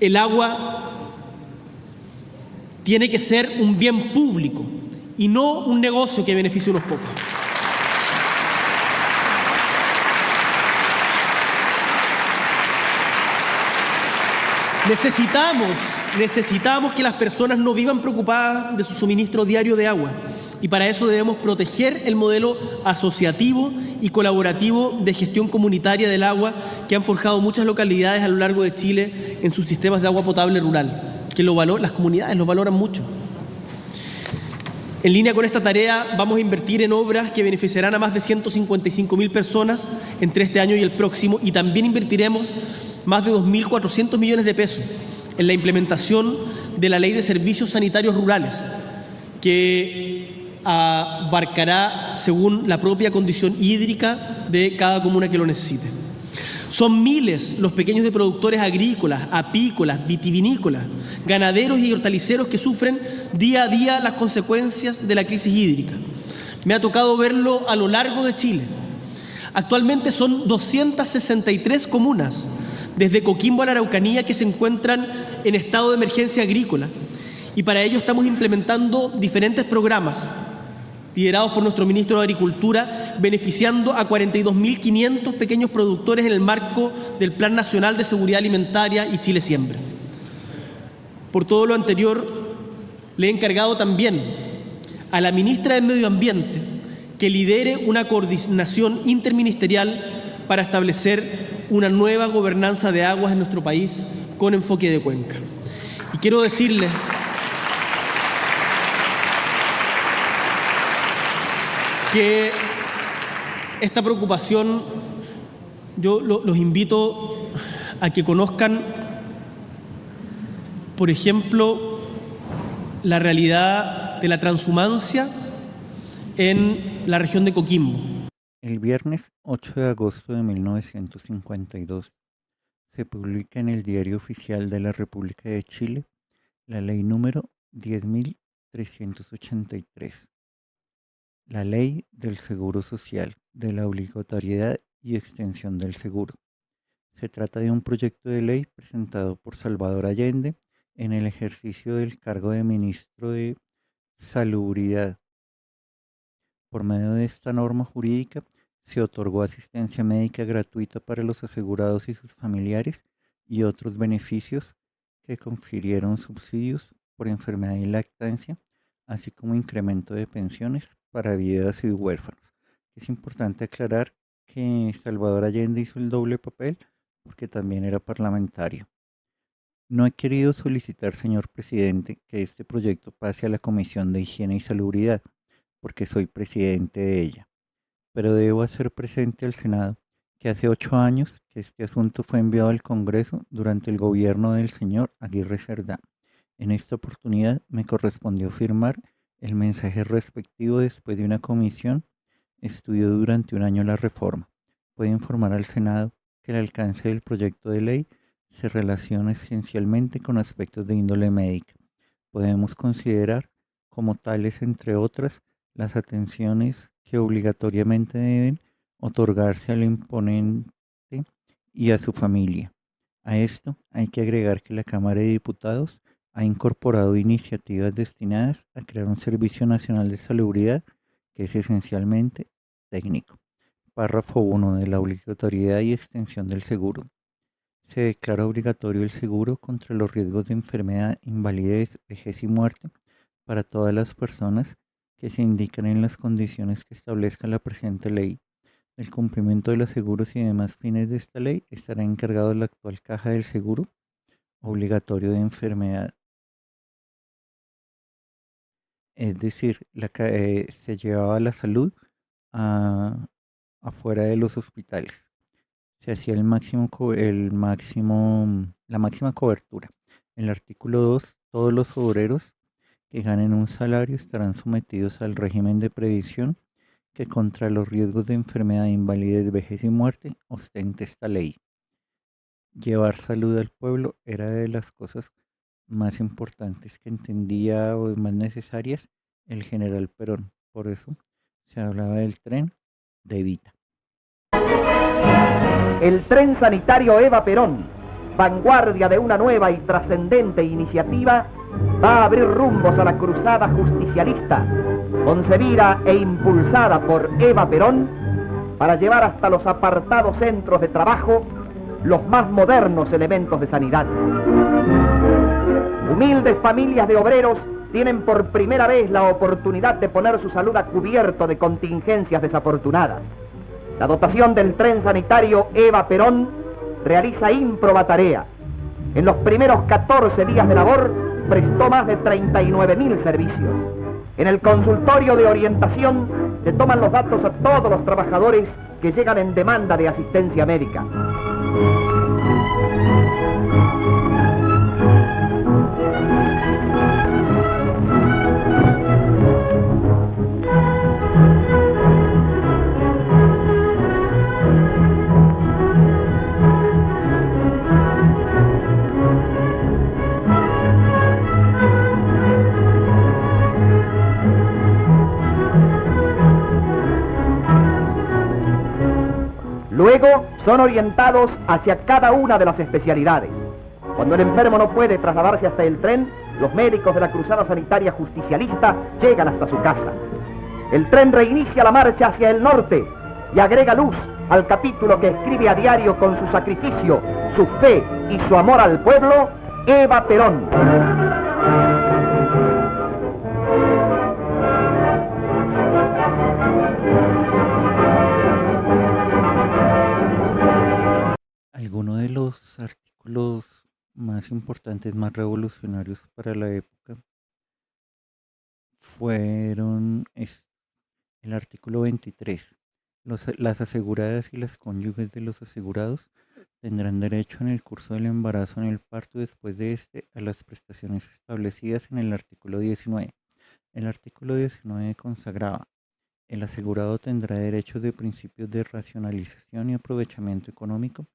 El agua tiene que ser un bien público y no un negocio que beneficie a unos pocos. Necesitamos que las personas no vivan preocupadas de su suministro diario de agua, y para eso debemos proteger el modelo asociativo y colaborativo de gestión comunitaria del agua que han forjado muchas localidades a lo largo de Chile en sus sistemas de agua potable rural, que las comunidades lo valoran mucho. En línea con esta tarea vamos a invertir en obras que beneficiarán a más de 155.000 personas entre este año y el próximo, y también invertiremos más de 2.400 millones de pesos en la implementación de la Ley de Servicios Sanitarios Rurales, que abarcará según la propia condición hídrica de cada comuna que lo necesite. Son miles los pequeños de productores agrícolas, apícolas, vitivinícolas, ganaderos y hortaliceros que sufren día a día las consecuencias de la crisis hídrica. Me ha tocado verlo a lo largo de Chile. Actualmente son 263 comunas, desde Coquimbo a la Araucanía, que se encuentran en estado de emergencia agrícola, y para ello estamos implementando diferentes programas liderados por nuestro ministro de Agricultura, beneficiando a 42.500 pequeños productores en el marco del Plan Nacional de Seguridad Alimentaria y Chile Siembra. Por todo lo anterior, le he encargado también a la ministra del Medio Ambiente que lidere una coordinación interministerial para establecer una nueva gobernanza de aguas en nuestro país con enfoque de cuenca. Y quiero decirles que esta preocupación, yo los invito a que conozcan, por ejemplo, la realidad de la transhumancia en la región de Coquimbo. El viernes 8 de agosto de 1952 se publica en el Diario Oficial de la República de Chile la ley número 10.383, la ley del Seguro Social, de la obligatoriedad y extensión del seguro. Se trata de un proyecto de ley presentado por Salvador Allende en el ejercicio del cargo de ministro de Salubridad. Por medio de esta norma jurídica se otorgó asistencia médica gratuita para los asegurados y sus familiares y otros beneficios que confirieron subsidios por enfermedad y lactancia, así como incremento de pensiones para viudas y huérfanos. Es importante aclarar que Salvador Allende hizo el doble papel porque también era parlamentario. No he querido solicitar, señor presidente, que este proyecto pase a la Comisión de Higiene y Salubridad, porque soy presidente de ella, pero debo hacer presente al Senado que hace 8 años que este asunto fue enviado al Congreso durante el gobierno del señor Aguirre Cerdá. En esta oportunidad me correspondió firmar el mensaje respectivo después de una comisión estudió durante un año la reforma. Puedo informar al Senado que el alcance del proyecto de ley se relaciona esencialmente con aspectos de índole médica. Podemos considerar como tales, entre otras, las atenciones que obligatoriamente deben otorgarse al imponente y a su familia. A esto hay que agregar que la Cámara de Diputados ha incorporado iniciativas destinadas a crear un Servicio Nacional de Salubridad que es esencialmente técnico. Párrafo 1 de la obligatoriedad y extensión del seguro. Se declara obligatorio el seguro contra los riesgos de enfermedad, invalidez, vejez y muerte para todas las personas que se indican en las condiciones que establezca la presente ley. El cumplimiento de los seguros y demás fines de esta ley estará encargado de la actual Caja del Seguro Obligatorio de Enfermedad. Es decir, se llevaba la salud afuera de los hospitales. Se hacía la máxima cobertura. En el artículo 2, todos los obreros que ganen un salario estarán sometidos al régimen de previsión que contra los riesgos de enfermedad, invalidez, vejez y muerte ostenta esta ley. Llevar salud al pueblo era de las cosas más importantes que entendía o más necesarias el general Perón. Por eso se hablaba del tren de Evita. El tren sanitario Eva Perón, vanguardia de una nueva y trascendente iniciativa, va a abrir rumbos a la cruzada justicialista, concebida e impulsada por Eva Perón, para llevar hasta los apartados centros de trabajo los más modernos elementos de sanidad. Humildes familias de obreros tienen por primera vez la oportunidad de poner su salud a cubierto de contingencias desafortunadas. La dotación del tren sanitario Eva Perón realiza ímproba tarea. En los primeros 14 días de labor prestó más de 39.000 servicios. En el consultorio de orientación se toman los datos a todos los trabajadores que llegan en demanda de asistencia médica. Luego son orientados hacia cada una de las especialidades. Cuando el enfermo no puede trasladarse hasta el tren, los médicos de la Cruzada Sanitaria Justicialista llegan hasta su casa. El tren reinicia la marcha hacia el norte y agrega luz al capítulo que escribe a diario con su sacrificio, su fe y su amor al pueblo, Eva Perón. más importantes, más revolucionarios para la época fueron el artículo 23. Las aseguradas y las cónyuges de los asegurados tendrán derecho en el curso del embarazo, en el parto y después de este a las prestaciones establecidas en el artículo 19. El artículo 19 consagraba: el asegurado tendrá derechos de principios de racionalización y aprovechamiento económico,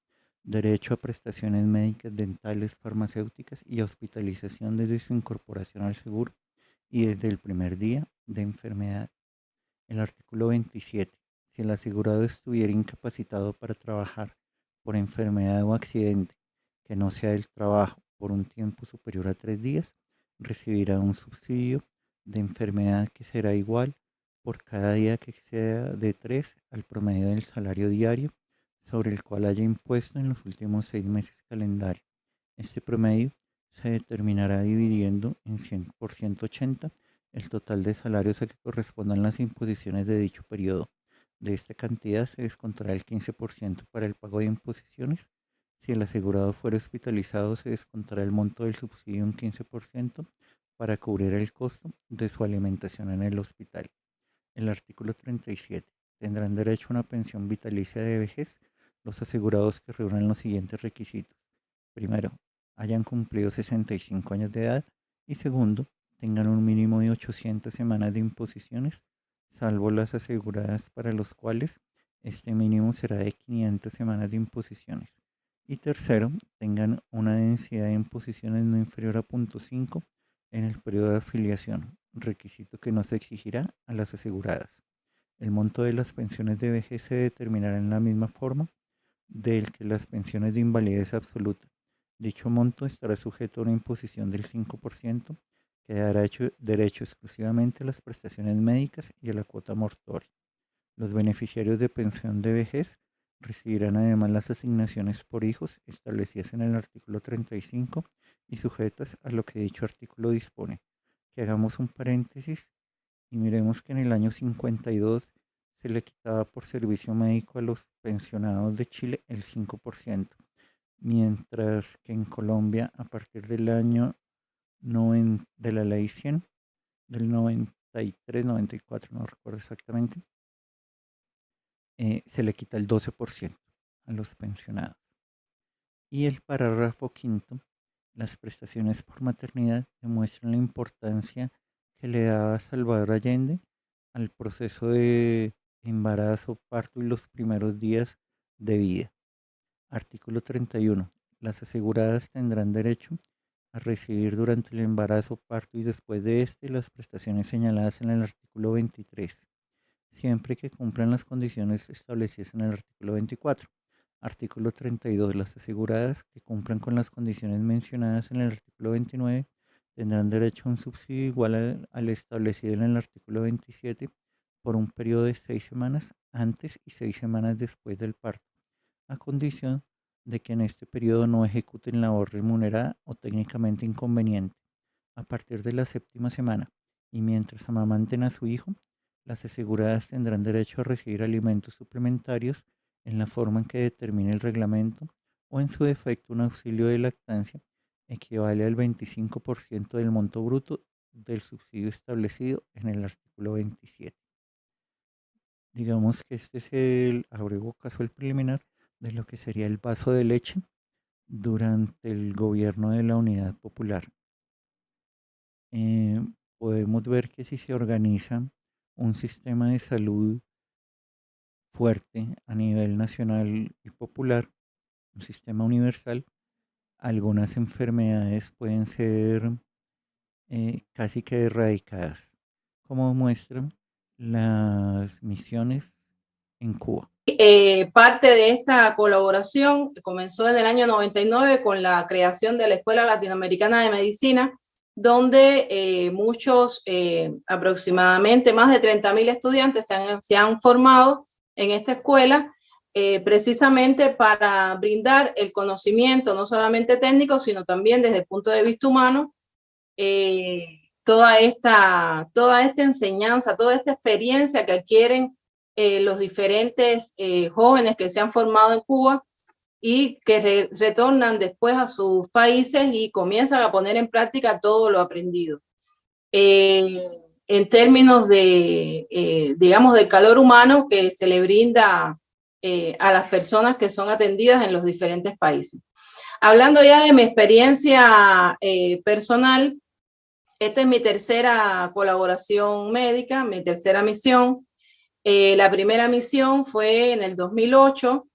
derecho a prestaciones médicas, dentales, farmacéuticas y a hospitalización desde su incorporación al seguro y desde el primer día de enfermedad. El artículo 27. Si el asegurado estuviera incapacitado para trabajar por enfermedad o accidente que no sea del trabajo por un tiempo superior a 3 días, recibirá un subsidio de enfermedad que será igual por cada día que exceda de 3 al promedio del salario diario sobre el cual haya impuesto en los últimos 6 meses calendario. Este promedio se determinará dividiendo en 100 por 180 el total de salarios a que correspondan las imposiciones de dicho periodo. De esta cantidad se descontará el 15% para el pago de imposiciones. Si el asegurado fuera hospitalizado, se descontará el monto del subsidio un 15% para cubrir el costo de su alimentación en el hospital. El artículo 37. Tendrán derecho a una pensión vitalicia de vejez los asegurados que reúnan los siguientes requisitos. Primero, hayan cumplido 65 años de edad y segundo, tengan un mínimo de 800 semanas de imposiciones, salvo las aseguradas para los cuales este mínimo será de 500 semanas de imposiciones. Y tercero, tengan una densidad de imposiciones no inferior a 0.5 en el periodo de afiliación, requisito que no se exigirá a las aseguradas. El monto de las pensiones de vejez se determinará en la misma forma del que las pensiones de invalidez absoluta. Dicho monto estará sujeto a una imposición del 5%, que dará derecho exclusivamente a las prestaciones médicas y a la cuota mortuoria. Los beneficiarios de pensión de vejez recibirán además las asignaciones por hijos establecidas en el artículo 35 y sujetas a lo que dicho artículo dispone. Que hagamos un paréntesis y miremos que en el año 52 se le quitaba por servicio médico a los pensionados de Chile el 5%, mientras que en Colombia, a partir del año de la ley 100, del 93, 94, no recuerdo exactamente, se le quita el 12% a los pensionados. Y el párrafo quinto, las prestaciones por maternidad demuestran la importancia que le daba Salvador Allende al proceso de embarazo, parto y los primeros días de vida. Artículo 31. Las aseguradas tendrán derecho a recibir durante el embarazo, parto y después de este las prestaciones señaladas en el artículo 23, siempre que cumplan las condiciones establecidas en el artículo 24. Artículo 32. Las aseguradas que cumplan con las condiciones mencionadas en el artículo 29 tendrán derecho a un subsidio igual al establecido en el artículo 27 por un periodo de 6 semanas antes y 6 semanas después del parto, a condición de que en este periodo no ejecuten labor remunerada o técnicamente inconveniente. A partir de la 7ª semana y mientras amamanten a su hijo, las aseguradas tendrán derecho a recibir alimentos suplementarios en la forma en que determine el reglamento o en su defecto un auxilio de lactancia equivale al 25% del monto bruto del subsidio establecido en el artículo 27. Digamos que este es el abrigo casual preliminar de lo que sería el vaso de leche durante el gobierno de la Unidad Popular. Podemos ver que si se organiza un sistema de salud fuerte a nivel nacional y popular, un sistema universal, algunas enfermedades pueden ser casi que erradicadas, como muestran las misiones en Cuba. Parte de esta colaboración comenzó en el año 99 con la creación de la Escuela Latinoamericana de Medicina, donde muchos, aproximadamente más de 30.000 estudiantes se han formado en esta escuela, precisamente para brindar el conocimiento no solamente técnico, sino también desde el punto de vista humano, toda esta enseñanza, toda esta experiencia que adquieren los diferentes jóvenes que se han formado en Cuba, y que retornan después a sus países y comienzan a poner en práctica todo lo aprendido. En términos de, digamos, del calor humano que se le brinda a las personas que son atendidas en los diferentes países. Hablando ya de mi experiencia personal, esta es mi tercera colaboración médica, mi tercera misión. La primera misión fue en el 2008,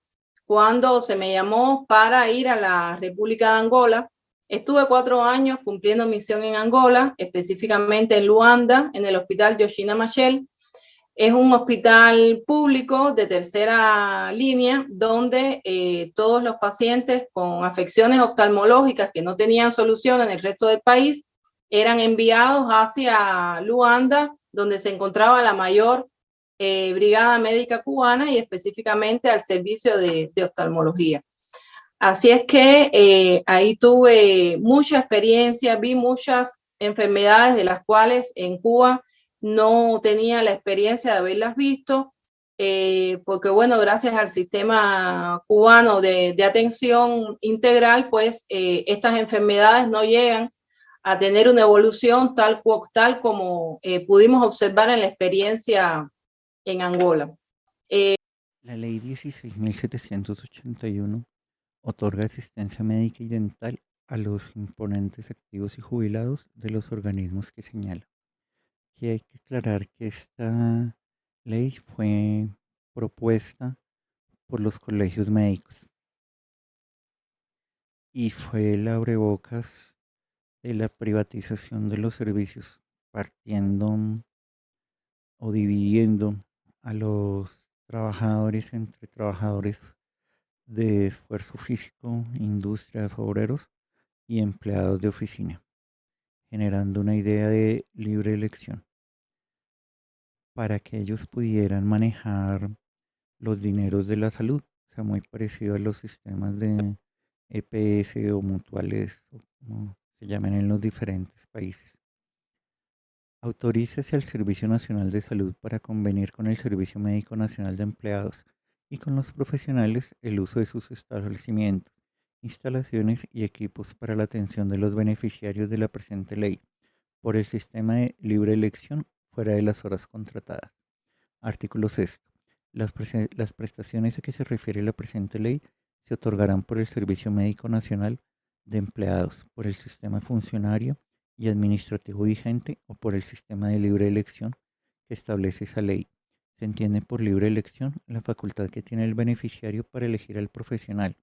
cuando se me llamó para ir a la República de Angola. Estuve 4 años cumpliendo misión en Angola, específicamente en Luanda, en el hospital Yoshina Machel. Es un hospital público de tercera línea donde todos los pacientes con afecciones oftalmológicas que no tenían solución en el resto del país eran enviados hacia Luanda, donde se encontraba la mayor brigada médica cubana y específicamente al servicio de oftalmología. Así es que ahí tuve mucha experiencia, vi muchas enfermedades de las cuales en Cuba no tenía la experiencia de haberlas visto, porque bueno, gracias al sistema cubano de atención integral, pues estas enfermedades no llegan a tener una evolución tal como pudimos observar en la experiencia en Angola. La ley 16.781 otorga asistencia médica y dental a los imponentes activos y jubilados de los organismos que señala. Y hay que aclarar que esta ley fue propuesta por los colegios médicos y fue el abrebocas de la privatización de los servicios, partiendo o dividiendo a los trabajadores entre trabajadores de esfuerzo físico, industrias, obreros y empleados de oficina, generando una idea de libre elección para que ellos pudieran manejar los dineros de la salud, o sea, muy parecido a los sistemas de EPS o mutuales, o como se llaman en los diferentes países. Autorícese al Servicio Nacional de Salud para convenir con el Servicio Médico Nacional de Empleados y con los profesionales el uso de sus establecimientos, instalaciones y equipos para la atención de los beneficiarios de la presente ley por el sistema de libre elección fuera de las horas contratadas. Artículo 6. Las prestaciones a que se refiere la presente ley se otorgarán por el Servicio Médico Nacional de Empleados, por el sistema funcionario y administrativo vigente o por el sistema de libre elección que establece esa ley. Se entiende por libre elección la facultad que tiene el beneficiario para elegir al profesional,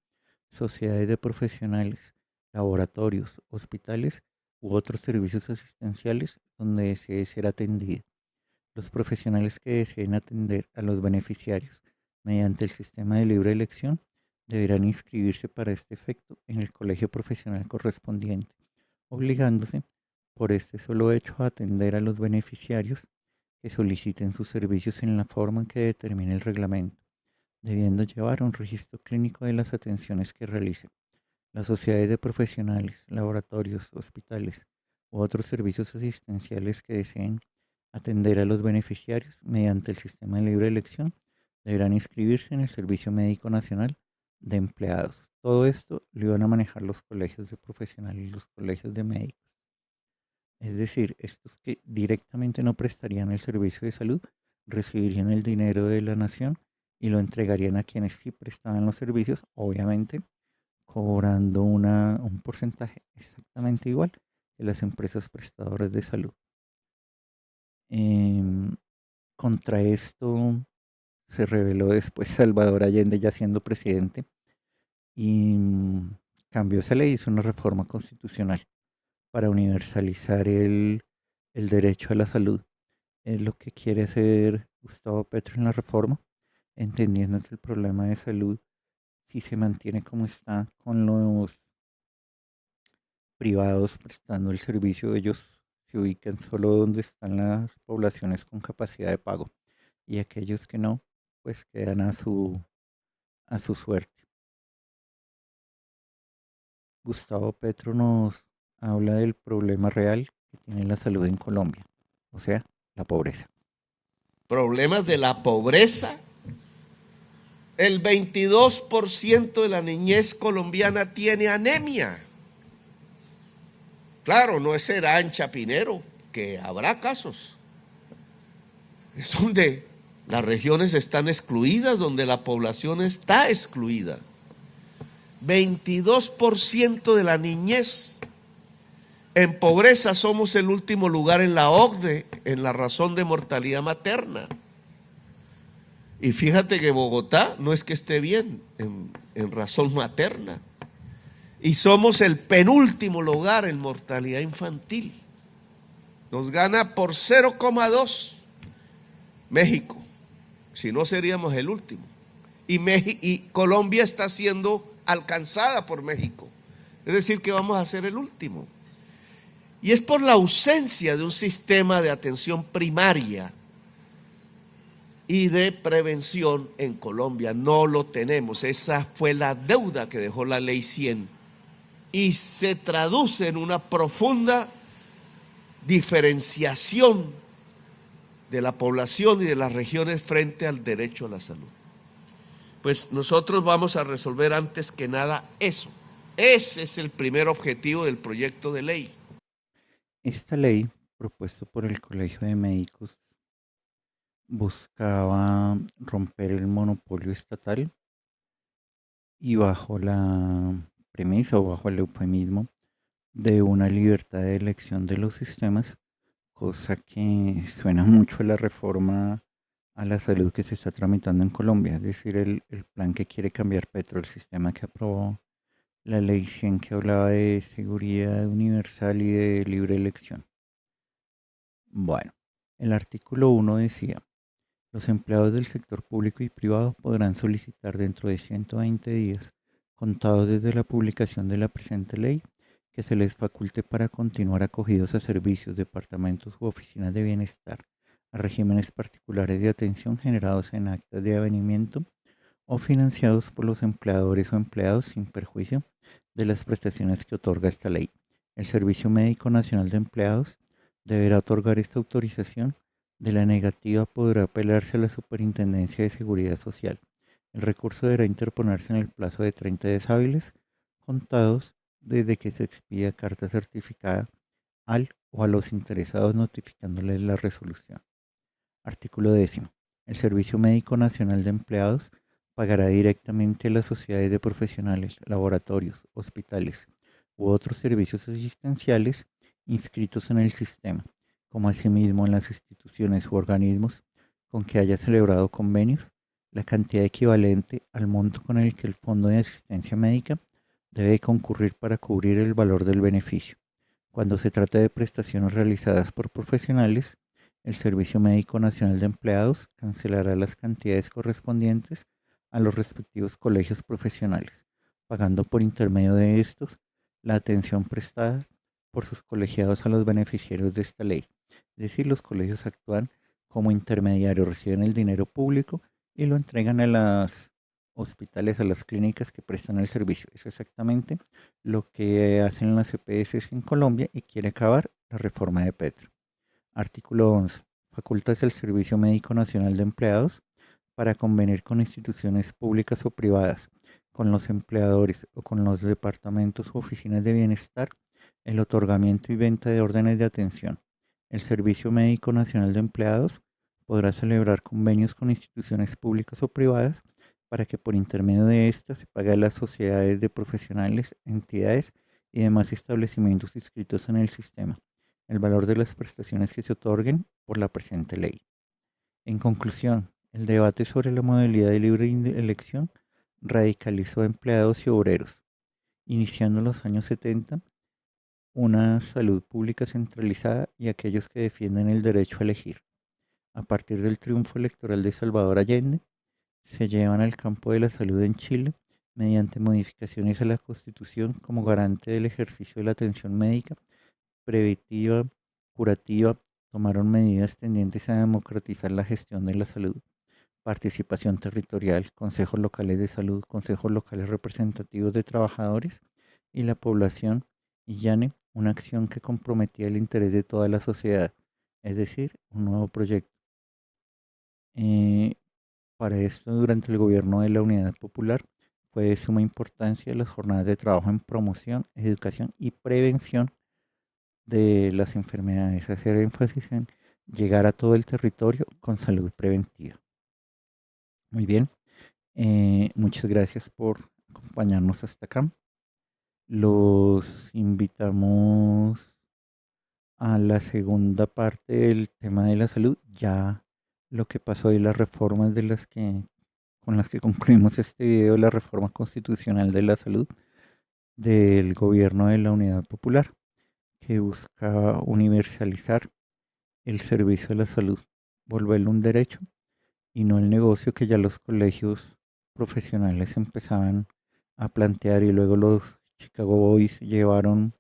sociedades de profesionales, laboratorios, hospitales u otros servicios asistenciales donde desee ser atendido. Los profesionales que deseen atender a los beneficiarios mediante el sistema de libre elección deberán inscribirse para este efecto en el colegio profesional correspondiente, obligándose por este solo hecho a atender a los beneficiarios que soliciten sus servicios en la forma que determine el reglamento, debiendo llevar un registro clínico de las atenciones que realicen. Las sociedades de profesionales, laboratorios, hospitales u otros servicios asistenciales que deseen atender a los beneficiarios mediante el sistema de libre elección deberán inscribirse en el Servicio Médico Nacional de Empleados. Todo esto lo iban a manejar los colegios de profesionales y los colegios de médicos. Es decir, estos que directamente no prestarían el servicio de salud recibirían el dinero de la nación y lo entregarían a quienes sí prestaban los servicios, obviamente cobrando un porcentaje exactamente igual que las empresas prestadoras de salud. Contra esto se rebeló después Salvador Allende ya siendo presidente y cambió esa ley, hizo una reforma constitucional para universalizar el derecho a la salud. Es lo que quiere hacer Gustavo Petro en la reforma, entendiendo que el problema de salud, si se mantiene como está con los privados prestando el servicio, ellos se ubican solo donde están las poblaciones con capacidad de pago y aquellos que no, pues quedan a su suerte. Gustavo Petro nos habla del problema real que tiene la salud en Colombia, o sea, la pobreza. Problemas de la pobreza El 22% de la niñez colombiana tiene anemia. Claro, no es Serán Chapinero, que habrá casos. Es donde las regiones están excluidas, donde la población está excluida. 22% de la niñez. En pobreza somos el último lugar en la OCDE, en la razón de mortalidad materna. Y fíjate que Bogotá no es que esté bien en razón materna. Y somos el penúltimo lugar en mortalidad infantil. Nos gana por 0,2 México. Si no, seríamos el último. Y Colombia está siendo alcanzada por México. Es decir, que vamos a ser el último. Y es por la ausencia de un sistema de atención primaria y de prevención en Colombia. No lo tenemos. Esa fue la deuda que dejó la Ley 100. Y se traduce en una profunda diferenciación de la población y de las regiones frente al derecho a la salud. Pues nosotros vamos a resolver antes que nada eso. Ese es el primer objetivo del proyecto de ley. Esta ley, propuesta por el Colegio de Médicos, buscaba romper el monopolio estatal y bajo la premisa o bajo el eufemismo de una libertad de elección de los sistemas, cosa que suena mucho a la reforma a la salud que se está tramitando en Colombia, es decir, el plan que quiere cambiar Petro, el sistema que aprobó la Ley 100 que hablaba de seguridad universal y de libre elección. Bueno, el artículo 1 decía: los empleados del sector público y privado podrán solicitar dentro de 120 días, contados desde la publicación de la presente ley, que se les faculte para continuar acogidos a servicios, departamentos u oficinas de bienestar, a regímenes particulares de atención generados en actas de avenimiento o financiados por los empleadores o empleados sin perjuicio de las prestaciones que otorga esta ley. El Servicio Médico Nacional de Empleados deberá otorgar esta autorización. De la negativa podrá apelarse a la Superintendencia de Seguridad Social. El recurso deberá interponerse en el plazo de 30 días hábiles, contados desde que se expida carta certificada al o a los interesados notificándoles la resolución. Artículo 10. El Servicio Médico Nacional de Empleados pagará directamente a las sociedades de profesionales, laboratorios, hospitales u otros servicios asistenciales inscritos en el sistema, como asimismo en las instituciones u organismos con que haya celebrado convenios, la cantidad equivalente al monto con el que el Fondo de Asistencia Médica debe concurrir para cubrir el valor del beneficio. Cuando se trata de prestaciones realizadas por profesionales, el Servicio Médico Nacional de Empleados cancelará las cantidades correspondientes a los respectivos colegios profesionales, pagando por intermedio de estos la atención prestada por sus colegiados a los beneficiarios de esta ley. Es decir, los colegios actúan como intermediarios, reciben el dinero público y lo entregan a los hospitales, a las clínicas que prestan el servicio. Es exactamente lo que hacen las EPS en Colombia y quiere acabar la reforma de Petro. Artículo 11. Facultas al Servicio Médico Nacional de Empleados para convenir con instituciones públicas o privadas, con los empleadores o con los departamentos u oficinas de bienestar, el otorgamiento y venta de órdenes de atención. El Servicio Médico Nacional de Empleados podrá celebrar convenios con instituciones públicas o privadas para que por intermedio de estas se pague a las sociedades de profesionales, entidades y demás establecimientos inscritos en el sistema el valor de las prestaciones que se otorguen por la presente ley. En conclusión, el debate sobre la modalidad de libre elección radicalizó a empleados y obreros, iniciando en los años 70 una salud pública centralizada y aquellos que defienden el derecho a elegir. A partir del triunfo electoral de Salvador Allende, se llevan al campo de la salud en Chile mediante modificaciones a la Constitución como garante del ejercicio de la atención médica preventiva, curativa, tomaron medidas tendientes a democratizar la gestión de la salud, participación territorial, consejos locales de salud, consejos locales representativos de trabajadores y la población, y llane una acción que comprometía el interés de toda la sociedad, es decir, un nuevo proyecto. Para esto, durante el gobierno de la Unidad Popular, fue de suma importancia las jornadas de trabajo en promoción, educación y prevención de las enfermedades, hacer énfasis en llegar a todo el territorio con salud preventiva. Muy bien, muchas gracias por acompañarnos hasta acá. Los invitamos a la segunda parte del tema de la salud, ya lo que pasó y las reformas con las que concluimos este video, la reforma constitucional de la salud del gobierno de la Unidad Popular, que busca universalizar el servicio de la salud, volverlo un derecho y no el negocio que ya los colegios profesionales empezaban a plantear y luego los Chicago Boys llevaron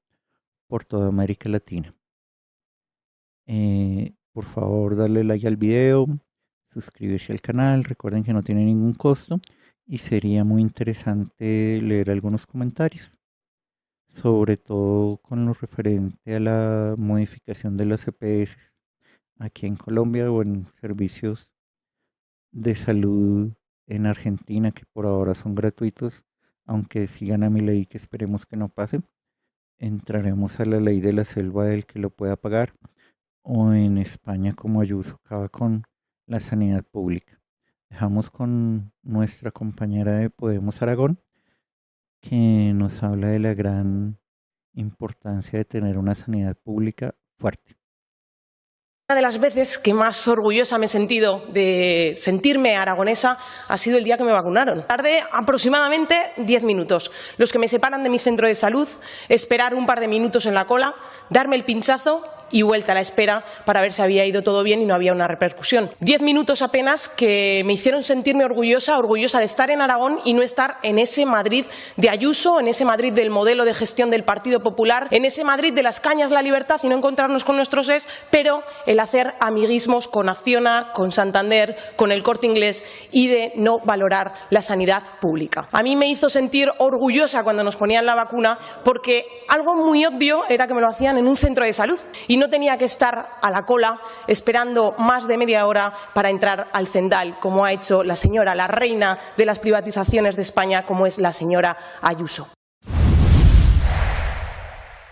por toda América Latina. Por favor, darle like al video, suscribirse al canal, recuerden que no tiene ningún costo y sería muy interesante leer algunos comentarios, sobre todo con lo referente a la modificación de las EPS aquí en Colombia o en servicios de salud en Argentina, que por ahora son gratuitos, aunque sigan a mi ley, que esperemos que no pase. Entraremos a la ley de la selva del que lo pueda pagar, o en España como Ayuso acaba con la sanidad pública. Dejamos con nuestra compañera de Podemos Aragón, que nos habla de la gran importancia de tener una sanidad pública fuerte. Una de las veces que más orgullosa me he sentido de sentirme aragonesa ha sido el día que me vacunaron. Tardé aproximadamente 10 minutos, los que me separan de mi centro de salud, esperar un par de minutos en la cola, darme el pinchazo y vuelta a la espera para ver si había ido todo bien y no había una repercusión. 10 minutos apenas que me hicieron sentirme orgullosa de estar en Aragón y no estar en ese Madrid de Ayuso, en ese Madrid del modelo de gestión del Partido Popular, en ese Madrid de las cañas, la libertad y no encontrarnos con nuestros es, pero el hacer amiguismos con Acciona, con Santander, con el Corte Inglés y de no valorar la sanidad pública. A mí me hizo sentir orgullosa cuando nos ponían la vacuna porque algo muy obvio era que me lo hacían en un centro de salud y no tenía que estar a la cola esperando más de media hora para entrar al Cendal, como ha hecho la señora, la reina de las privatizaciones de España, como es la señora Ayuso.